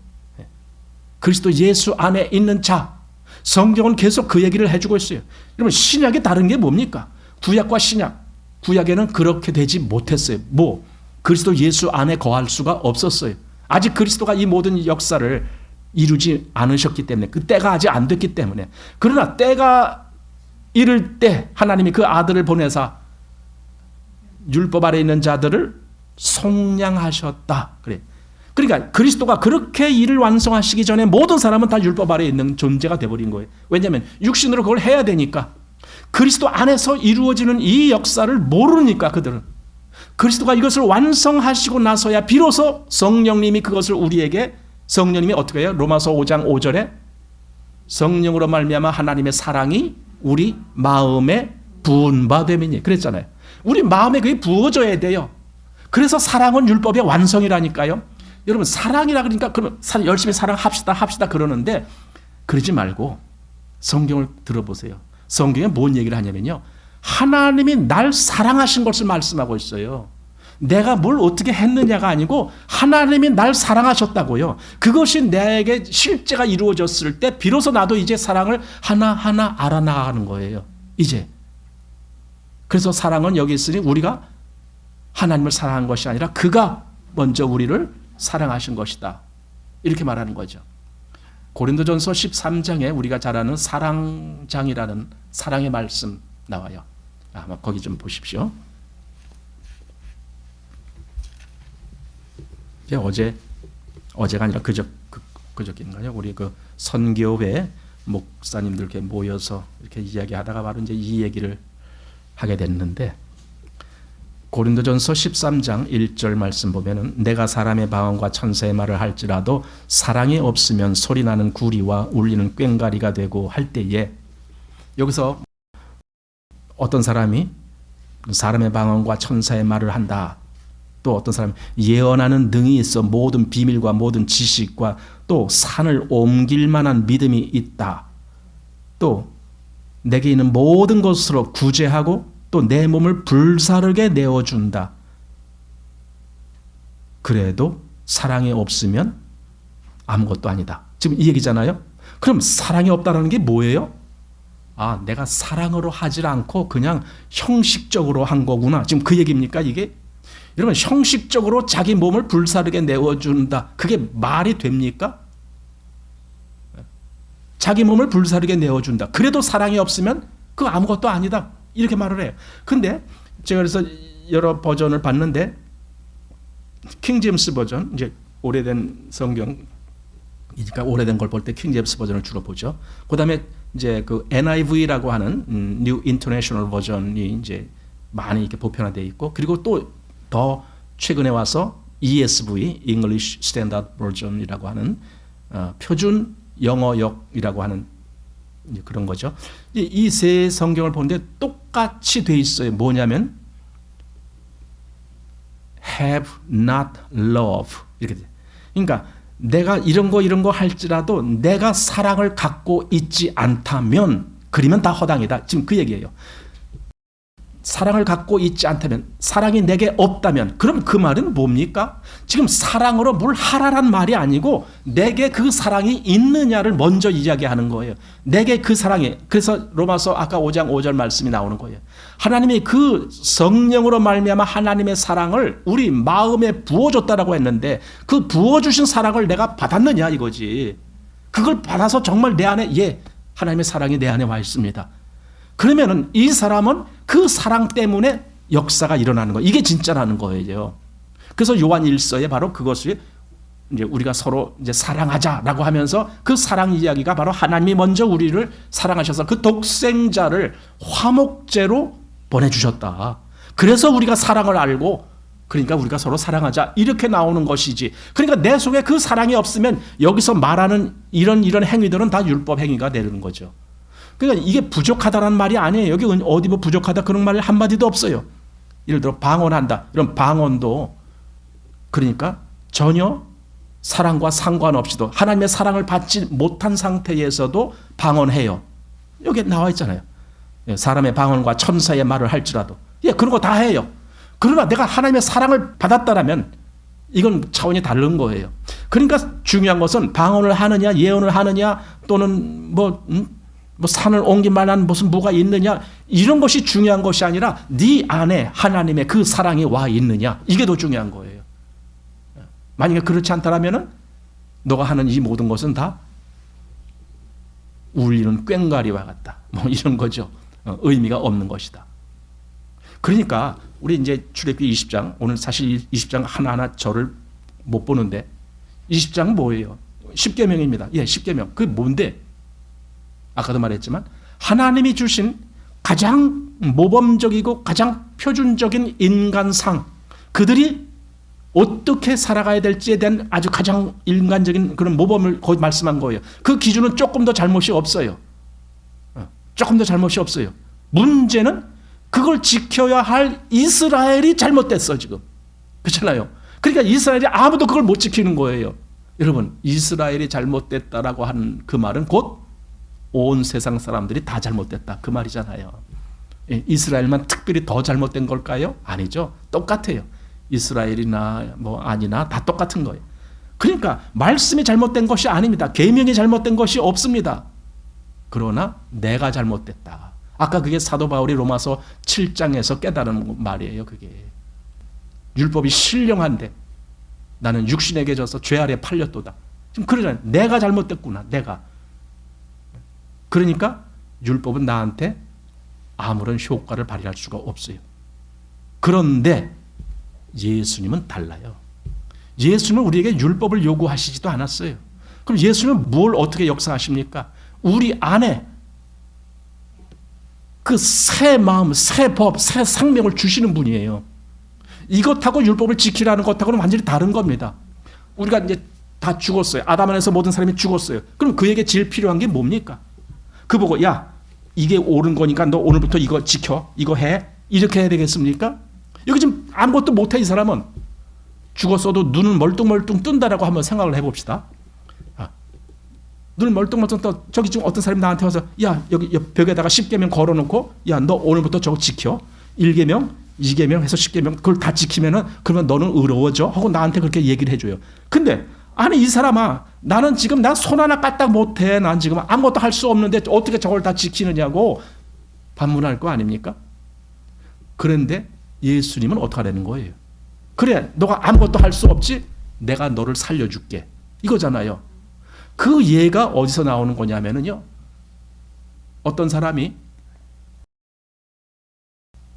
그리스도 예수 안에 있는 자. 성경은 계속 그 얘기를 해주고 있어요. 여러분 신약이 다른 게 뭡니까? 구약과 신약. 구약에는 그렇게 되지 못했어요. 그리스도 예수 안에 거할 수가 없었어요. 아직 그리스도가 이 모든 역사를 이루지 않으셨기 때문에 그 때가 아직 안 됐기 때문에. 그러나 때가 이를 때 하나님이 그 아들을 보내사 율법 아래 있는 자들을 속량하셨다. 그래. 그러니까 그리스도가 그렇게 일을 완성하시기 전에 모든 사람은 다 율법 아래 있는 존재가 되어버린 거예요. 왜냐하면 육신으로 그걸 해야 되니까. 그리스도 안에서 이루어지는 이 역사를 모르니까 그들은. 그리스도가 이것을 완성하시고 나서야 비로소 성령님이 그것을 우리에게 성령님이 어떻게 해요? 로마서 5장 5절에 성령으로 말미암아 하나님의 사랑이 우리 마음에 부은 바 됨이니 그랬잖아요. 우리 마음에 그게 부어져야 돼요. 그래서 사랑은 율법의 완성이라니까요. 여러분 사랑이라 그러니까 그럼 열심히 사랑합시다 그러는데 그러지 말고 성경을 들어보세요. 성경에 뭔 얘기를 하냐면요. 하나님이 날 사랑하신 것을 말씀하고 있어요. 내가 뭘 어떻게 했느냐가 아니고 하나님이 날 사랑하셨다고요. 그것이 내게 실제가 이루어졌을 때 비로소 나도 이제 사랑을 하나하나 알아나가는 거예요. 이제. 그래서 사랑은 여기 있으니 우리가 하나님을 사랑한 것이 아니라 그가 먼저 우리를 사랑하신 것이다. 이렇게 말하는 거죠. 고린도전서 13장에 우리가 잘 아는 사랑장이라는 사랑의 말씀 나와요. 아마 거기 좀 보십시오. 어제가 아니라 그저께인가요? 우리 그 선교회 목사님들 이렇게 모여서 이렇게 이야기하다가 바로 이제 이 얘기를 하게 됐는데 고린도전서 13장 1절 말씀 보면은 내가 사람의 방언과 천사의 말을 할지라도 사랑이 없으면 소리나는 구리와 울리는 꽹과리가 되고 할 때에 여기서 어떤 사람이 사람의 방언과 천사의 말을 한다. 또 어떤 사람이 예언하는 능이 있어 모든 비밀과 모든 지식과 또 산을 옮길 만한 믿음이 있다. 또 내게 있는 모든 것으로 구제하고 또 내 몸을 불사르게 내어준다. 그래도 사랑이 없으면 아무것도 아니다. 지금 이 얘기잖아요. 그럼 사랑이 없다는 게 뭐예요? 아, 내가 사랑으로 하질 않고 그냥 형식적으로 한 거구나. 지금 그 얘기입니까 이게? 여러분 형식적으로 자기 몸을 불사르게 내어준다. 그게 말이 됩니까? 자기 몸을 불사르게 내어준다. 그래도 사랑이 없으면 그거 아무것도 아니다. 이렇게 말을 해요. 근데 제가 그래서 여러 버전을 봤는데 킹 제임스 버전, 이제 오래된 성경, 그러니까 오래된 걸 볼 때 킹 제임스 버전을 주로 보죠. 그다음에 이제 그 NIV라고 하는 New International 버전이 이제 많이 이렇게 보편화되어 있고, 그리고 또 더 최근에 와서 ESV, English Standard Version이라고 하는 표준 영어역이라고 하는 이제 그런 거죠. 이 세 성경을 보는데 똑같이 돼 있어요. 뭐냐면 have not love 이렇게 돼. 그러니까 내가 이런 거 할지라도 내가 사랑을 갖고 있지 않다면 그러면 다 허당이다. 지금 그 얘기예요. 사랑을 갖고 있지 않다면, 사랑이 내게 없다면, 그럼 그 말은 뭡니까? 지금 사랑으로 뭘 하라란 말이 아니고 내게 그 사랑이 있느냐를 먼저 이야기하는 거예요. 내게 그 사랑이, 그래서 로마서 아까 5장 5절 말씀이 나오는 거예요. 하나님이 그 성령으로 말미암아 하나님의 사랑을 우리 마음에 부어줬다라고 했는데 그 부어주신 사랑을 내가 받았느냐 이거지. 그걸 받아서 정말 내 안에, 예, 하나님의 사랑이 내 안에 와 있습니다. 그러면은 이 사람은 그 사랑 때문에 역사가 일어나는 거예요. 이게 진짜라는 거예요. 그래서 요한 1서에 바로 그것이 이제 우리가 서로 이제 사랑하자라고 하면서 그 사랑 이야기가 바로 하나님이 먼저 우리를 사랑하셔서 그 독생자를 화목제로 보내주셨다. 그래서 우리가 사랑을 알고, 그러니까 우리가 서로 사랑하자 이렇게 나오는 것이지. 그러니까 내 속에 그 사랑이 없으면 여기서 말하는 이런 행위들은 다 율법 행위가 되는 거죠. 그러니까 이게 부족하다라는 말이 아니에요. 여기 어디 뭐 부족하다 그런 말 한마디도 없어요. 예를 들어 방언한다. 이런 방언도 그러니까 전혀 사랑과 상관없이도 하나님의 사랑을 받지 못한 상태에서도 방언해요. 여기 나와 있잖아요. 사람의 방언과 천사의 말을 할지라도, 예, 그런 거 다 해요. 그러나 내가 하나님의 사랑을 받았다라면 이건 차원이 다른 거예요. 그러니까 중요한 것은 방언을 하느냐, 예언을 하느냐, 또는 뭐 산을 옮길 만한 무슨 뭐가 있느냐, 이런 것이 중요한 것이 아니라 네 안에 하나님의 그 사랑이 와 있느냐, 이게 더 중요한 거예요. 만약에 그렇지 않다라면은 너가 하는 이 모든 것은 다 울리는 꽹과리와 같다, 뭐 이런 거죠. 의미가 없는 것이다. 그러니까 우리 이제 출애굽기 20장, 오늘 사실 20장 하나하나 저를 못 보는데 20장은 뭐예요? 10계명입니다. 예, 10계명. 그게 뭔데? 아까도 말했지만 하나님이 주신 가장 모범적이고 가장 표준적인 인간상, 그들이 어떻게 살아가야 될지에 대한 아주 가장 인간적인 그런 모범을 거기 말씀한 거예요. 그 기준은 조금 더 잘못이 없어요. 조금 더 잘못이 없어요. 문제는 그걸 지켜야 할 이스라엘이 잘못됐어 지금. 그렇잖아요. 그러니까 이스라엘이 아무도 그걸 못 지키는 거예요. 여러분, 이스라엘이 잘못됐다라고 하는 그 말은 곧 온 세상 사람들이 다 잘못됐다 그 말이잖아요. 이스라엘만 특별히 더 잘못된 걸까요? 아니죠. 똑같아요. 이스라엘이나 뭐 아니나 다 똑같은 거예요. 그러니까 말씀이 잘못된 것이 아닙니다. 계명이 잘못된 것이 없습니다. 그러나 내가 잘못됐다. 아까 그게 사도 바울이 로마서 7장에서 깨달은 말이에요. 그게 율법이 신령한데 나는 육신에게 져서 죄 아래 팔렸도다. 지금 그러잖아요. 내가 잘못됐구나. 내가. 그러니까 율법은 나한테 아무런 효과를 발휘할 수가 없어요. 그런데 예수님은 달라요. 예수님은 우리에게 율법을 요구하시지도 않았어요. 그럼 예수님은 뭘 어떻게 역사하십니까? 우리 안에 그 새 마음, 새 법, 새 생명을 주시는 분이에요. 이것하고 율법을 지키라는 것하고는 완전히 다른 겁니다. 우리가 이제 다 죽었어요. 아담 안에서 모든 사람이 죽었어요. 그럼 그에게 제일 필요한 게 뭡니까? 그 보고 야, 이게 옳은 거니까 너 오늘부터 이거 지켜, 이거 해, 이렇게 해야 되겠습니까? 여기 지금 아무것도 못해. 이 사람은 죽었어도 눈은 멀뚱멀뚱 뜬다라고 한번 생각을 해봅시다. 눈을 멀뚱멀뚱 떠. 저기 지금 어떤 사람이 나한테 와서 야, 여기 벽에다가 10계명 걸어놓고 야, 너 오늘부터 저거 지켜, 1계명 2계명 해서 10계명 그걸 다 지키면은 그러면 너는 의로워져 하고 나한테 그렇게 얘기를 해줘요. 근데 아니 이 사람아, 나는 지금 나 손 하나 까딱 못해. 난 지금 아무것도 할 수 없는데 어떻게 저걸 다 지키느냐고 반문할 거 아닙니까? 그런데 예수님은 어떻게 하라는 거예요? 그래, 너가 아무것도 할 수 없지? 내가 너를 살려줄게. 이거잖아요. 그 예가 어디서 나오는 거냐면요. 어떤 사람이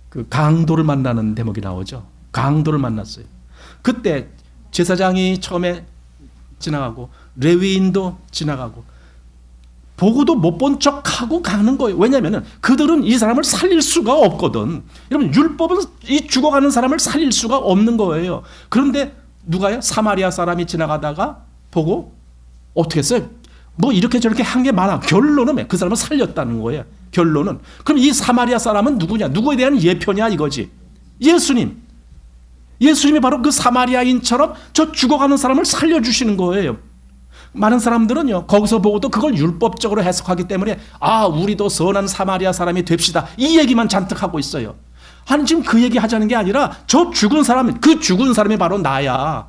그 강도를 만나는 대목이 나오죠. 강도를 만났어요. 그때 제사장이 처음에 지나가고 레위인도 지나가고 보고도 못 본 척하고 가는 거예요. 왜냐하면 그들은 이 사람을 살릴 수가 없거든. 여러분, 율법은 이 죽어가는 사람을 살릴 수가 없는 거예요. 그런데 누가요? 사마리아 사람이 지나가다가 보고 어떻게 했어요? 뭐 이렇게 저렇게 한 게 많아. 결론은 그 사람을 살렸다는 거예요. 결론은. 그럼 이 사마리아 사람은 누구냐? 누구에 대한 예표냐 이거지. 예수님. 예수님이 바로 그 사마리아인처럼 저 죽어가는 사람을 살려주시는 거예요. 많은 사람들은요, 거기서 보고도 그걸 율법적으로 해석하기 때문에 우리도 선한 사마리아 사람이 됩시다, 이 얘기만 잔뜩 하고 있어요. 아니, 지금 그 얘기 하자는 게 아니라 저 죽은 사람, 그 죽은 사람이 바로 나야.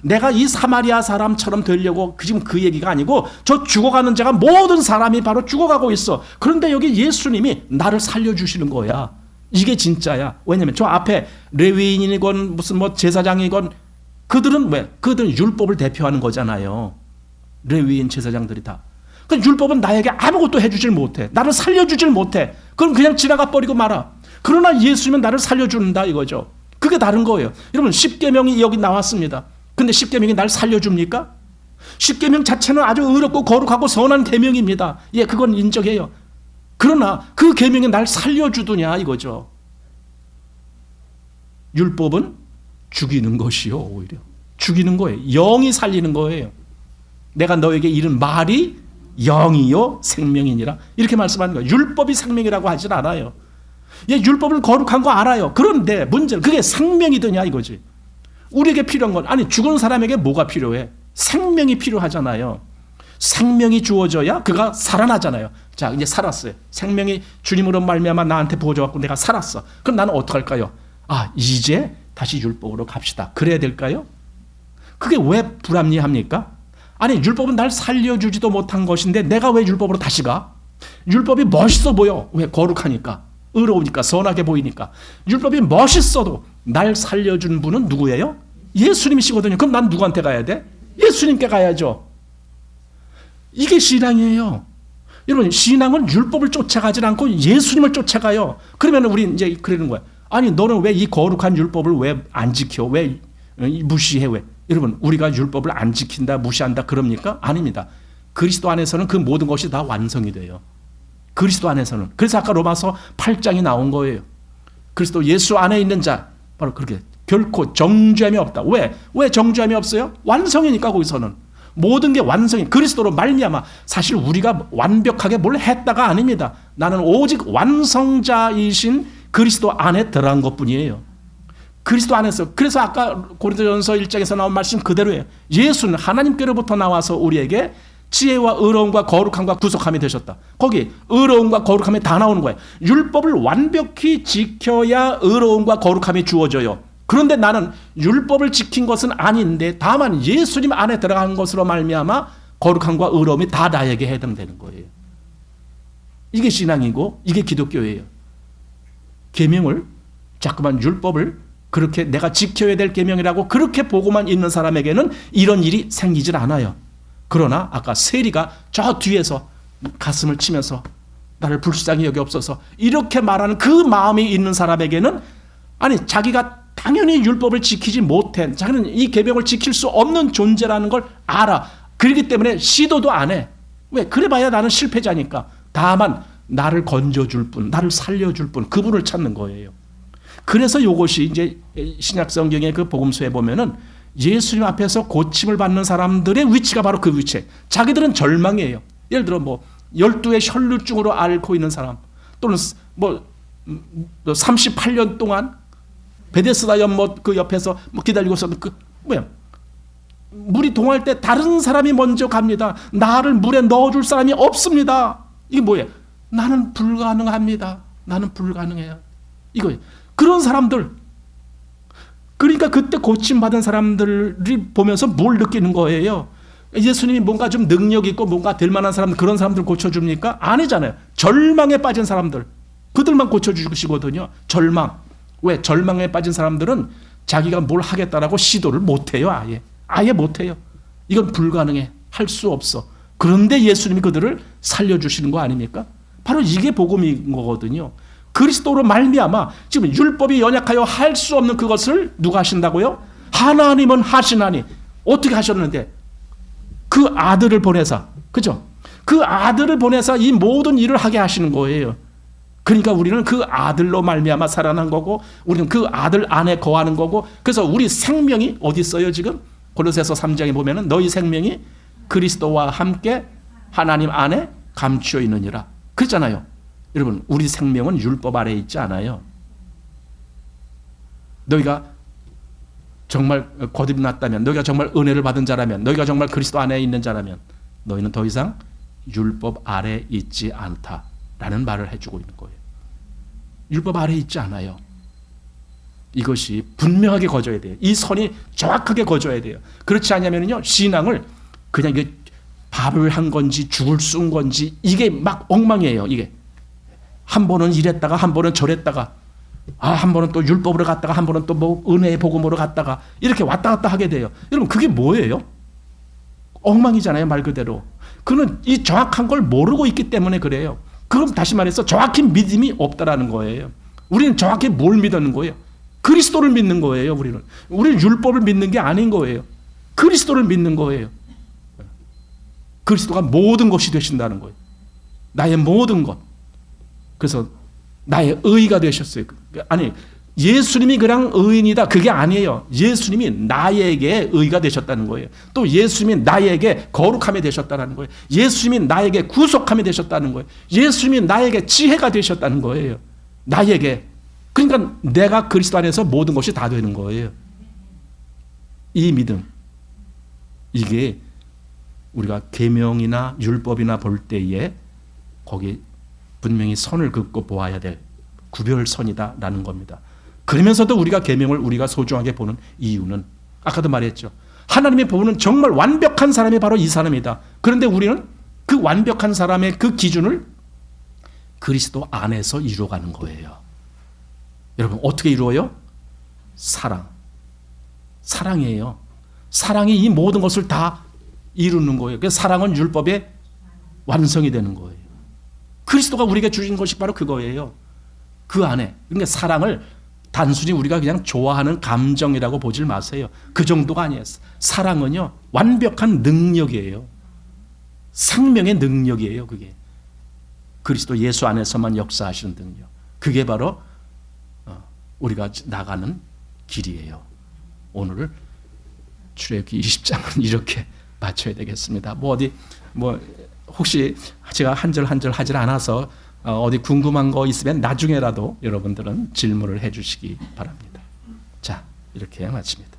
내가 이 사마리아 사람처럼 되려고 지금 그 얘기가 아니고 저 죽어가는 자가 모든 사람이 바로 죽어가고 있어. 그런데 여기 예수님이 나를 살려주시는 거야. 이게 진짜야. 왜냐면 저 앞에 레위인이건 무슨 뭐 제사장이건 그들은 왜? 그들은 율법을 대표하는 거잖아요. 레위인 제사장들이 다. 그 율법은 나에게 아무것도 해주질 못해. 나를 살려주질 못해. 그럼 그냥 지나가 버리고 말아. 그러나 예수님은 나를 살려준다 이거죠. 그게 다른 거예요. 여러분, 십계명이 여기 나왔습니다. 근데 십계명이 날 살려줍니까? 십계명 자체는 아주 의롭고 거룩하고 선한 계명입니다. 예, 그건 인정해요. 그러나 그 계명이 날 살려주더냐 이거죠. 율법은 죽이는 것이요, 오히려 죽이는 거예요. 영이 살리는 거예요. 내가 너에게 이른 말이 영이요 생명이니라, 이렇게 말씀하는 거예요. 율법이 생명이라고 하진 않아요. 예, 율법은 거룩한 거 알아요. 그런데 문제는 그게 생명이더냐 이거지. 우리에게 필요한 건, 아니 죽은 사람에게 뭐가 필요해? 생명이 필요하잖아요. 생명이 주어져야 그가 살아나잖아요. 자, 이제 살았어요. 생명이 주님으로 말미암아 나한테 부어져갖고 내가 살았어. 그럼 나는 어떡할까요? 이제 다시 율법으로 갑시다. 그래야 될까요? 그게 왜 불합리합니까? 아니, 율법은 날 살려주지도 못한 것인데 내가 왜 율법으로 다시 가? 율법이 멋있어 보여. 왜? 거룩하니까, 의로우니까, 선하게 보이니까. 율법이 멋있어도 날 살려준 분은 누구예요? 예수님이시거든요. 그럼 난 누구한테 가야 돼? 예수님께 가야죠. 이게 신앙이에요. 여러분, 신앙은 율법을 쫓아가지 않고 예수님을 쫓아가요. 그러면 우리 이제 그러는 거야. 아니, 너는 왜 이 거룩한 율법을 왜 안 지켜? 왜 무시해? 왜? 여러분, 우리가 율법을 안 지킨다, 무시한다 그럽니까? 아닙니다. 그리스도 안에서는 그 모든 것이 다 완성이 돼요. 그리스도 안에서는. 그래서 아까 로마서 8장이 나온 거예요. 그리스도 예수 안에 있는 자, 바로 그렇게 결코 정죄함이 없다. 왜? 왜 정죄함이 없어요? 완성이니까. 거기서는 모든 게 완성이, 그리스도로 말미암아. 사실 우리가 완벽하게 뭘 했다가 아닙니다. 나는 오직 완성자이신 그리스도 안에 들어간 것뿐이에요. 그리스도 안에서. 그래서 아까 고린도전서 1장에서 나온 말씀 그대로예요. 예수는 하나님께로부터 나와서 우리에게 지혜와 의로움과 거룩함과 구속함이 되셨다. 거기 의로움과 거룩함이 다 나오는 거예요. 율법을 완벽히 지켜야 의로움과 거룩함이 주어져요. 그런데 나는 율법을 지킨 것은 아닌데 다만 예수님 안에 들어간 것으로 말미암아 거룩함과 의로움이 다 나에게 해당되는 거예요. 이게 신앙이고 이게 기독교예요. 계명을, 자꾸만 율법을 그렇게 내가 지켜야 될 계명이라고 그렇게 보고만 있는 사람에게는 이런 일이 생기질 않아요. 그러나 아까 세리가 저 뒤에서 가슴을 치면서 나를 불쌍히 여기옵소서 이렇게 말하는 그 마음이 있는 사람에게는, 아니 자기가 당연히 율법을 지키지 못해, 자기는 이 계명을 지킬 수 없는 존재라는 걸 알아. 그렇기 때문에 시도도 안 해. 왜? 그래봐야 나는 실패자니까. 다만 나를 건져줄 분, 나를 살려줄 분, 그분을 찾는 거예요. 그래서 이것이 이제 신약 성경의 그 복음서에 보면은 예수님 앞에서 고침을 받는 사람들의 위치가 바로 그 위치예요. 자기들은 절망이에요. 예를 들어 뭐 12의 혈루증으로 앓고 있는 사람, 또는 뭐 38년 동안 베데스다 연못 그 옆에서 뭐 기다리고 있었던 그 뭐야, 물이 동할 때 다른 사람이 먼저 갑니다. 나를 물에 넣어줄 사람이 없습니다. 이게 뭐예요? 나는 불가능합니다. 나는 불가능해요. 이거예요. 그런 사람들, 그러니까 그때 고침받은 사람들이 보면서 뭘 느끼는 거예요? 예수님이 뭔가 좀 능력 있고 뭔가 될 만한 사람들, 그런 사람들 고쳐줍니까? 아니잖아요. 절망에 빠진 사람들, 그들만 고쳐주시거든요. 절망. 왜? 절망에 빠진 사람들은 자기가 뭘 하겠다라고 시도를 못해요. 아예 못해요. 이건 불가능해. 할 수 없어. 그런데 예수님이 그들을 살려주시는 거 아닙니까? 바로 이게 복음인 거거든요. 그리스도로 말미암아 지금 율법이 연약하여 할 수 없는 그것을 누가 하신다고요? 하나님은 하시나니 어떻게 하셨는데 그 아들을 보내사, 그죠? 그 아들을 보내사 이 모든 일을 하게 하시는 거예요. 그러니까 우리는 그 아들로 말미암아 살아난 거고, 우리는 그 아들 안에 거하는 거고, 그래서 우리 생명이 어디 있어요 지금? 골로새서 3장에 보면은 너희 생명이 그리스도와 함께 하나님 안에 감추어 있느니라 그랬잖아요. 여러분, 우리 생명은 율법 아래에 있지 않아요. 너희가 정말 거듭났다면, 너희가 정말 은혜를 받은 자라면, 너희가 정말 그리스도 안에 있는 자라면 너희는 더 이상 율법 아래에 있지 않다라는 말을 해주고 있는 거예요. 율법 아래에 있지 않아요. 이것이 분명하게 거져야 돼요. 이 선이 정확하게 거져야 돼요. 그렇지 않으면요, 신앙을 그냥 이게 밥을 한 건지 죽을 쏜 건지 이게 막 엉망이에요. 이게 한 번은 이랬다가 한 번은 저랬다가 한 번은 또 율법으로 갔다가 한 번은 또 뭐 은혜의 복음으로 갔다가 이렇게 왔다 갔다 하게 돼요. 여러분, 그게 뭐예요? 엉망이잖아요, 말 그대로. 그는 이 정확한 걸 모르고 있기 때문에 그래요. 그럼 다시 말해서 정확히 믿음이 없다라는 거예요. 우리는 정확히 뭘 믿는 거예요? 그리스도를 믿는 거예요. 우리는 율법을 믿는 게 아닌 거예요. 그리스도를 믿는 거예요. 그리스도가 모든 것이 되신다는 거예요. 나의 모든 것. 그래서 나의 의가 되셨어요. 아니, 예수님이 그냥 의인이다 그게 아니에요. 예수님이 나에게 의가 되셨다는 거예요. 또 예수님이 나에게 거룩함이 되셨다는 거예요. 예수님이 나에게 구속함이 되셨다는 거예요. 예수님이 나에게 지혜가 되셨다는 거예요. 나에게. 그러니까 내가 그리스도 안에서 모든 것이 다 되는 거예요. 이 믿음, 이게 우리가 계명이나 율법이나 볼 때에 거기 분명히 선을 긋고 보아야 될 구별선이다라는 겁니다. 그러면서도 우리가 계명을 우리가 소중하게 보는 이유는 아까도 말했죠. 하나님이 보는 정말 완벽한 사람이 바로 이 사람이다. 그런데 우리는 그 완벽한 사람의 그 기준을 그리스도 안에서 이루어가는 거예요. 여러분, 어떻게 이루어요? 사랑이에요. 사랑이 이 모든 것을 다 이루는 거예요. 그래서 사랑은 율법의 완성이 되는 거예요. 그리스도가 우리에게 주신 것이 바로 그거예요. 그 안에. 그러니까 사랑을 단순히 우리가 그냥 좋아하는 감정이라고 보질 마세요. 그 정도가 아니에요. 사랑은요, 완벽한 능력이에요. 생명의 능력이에요, 그게. 그리스도 예수 안에서만 역사하시는 능력. 그게 바로 우리가 나가는 길이에요. 오늘 출애굽기 20장은 이렇게 맞춰야 되겠습니다. 혹시 제가 한 절 한 절 하질 않아서 어디 궁금한 거 있으면 나중에라도 여러분들은 질문을 해 주시기 바랍니다. 자, 이렇게 마칩니다.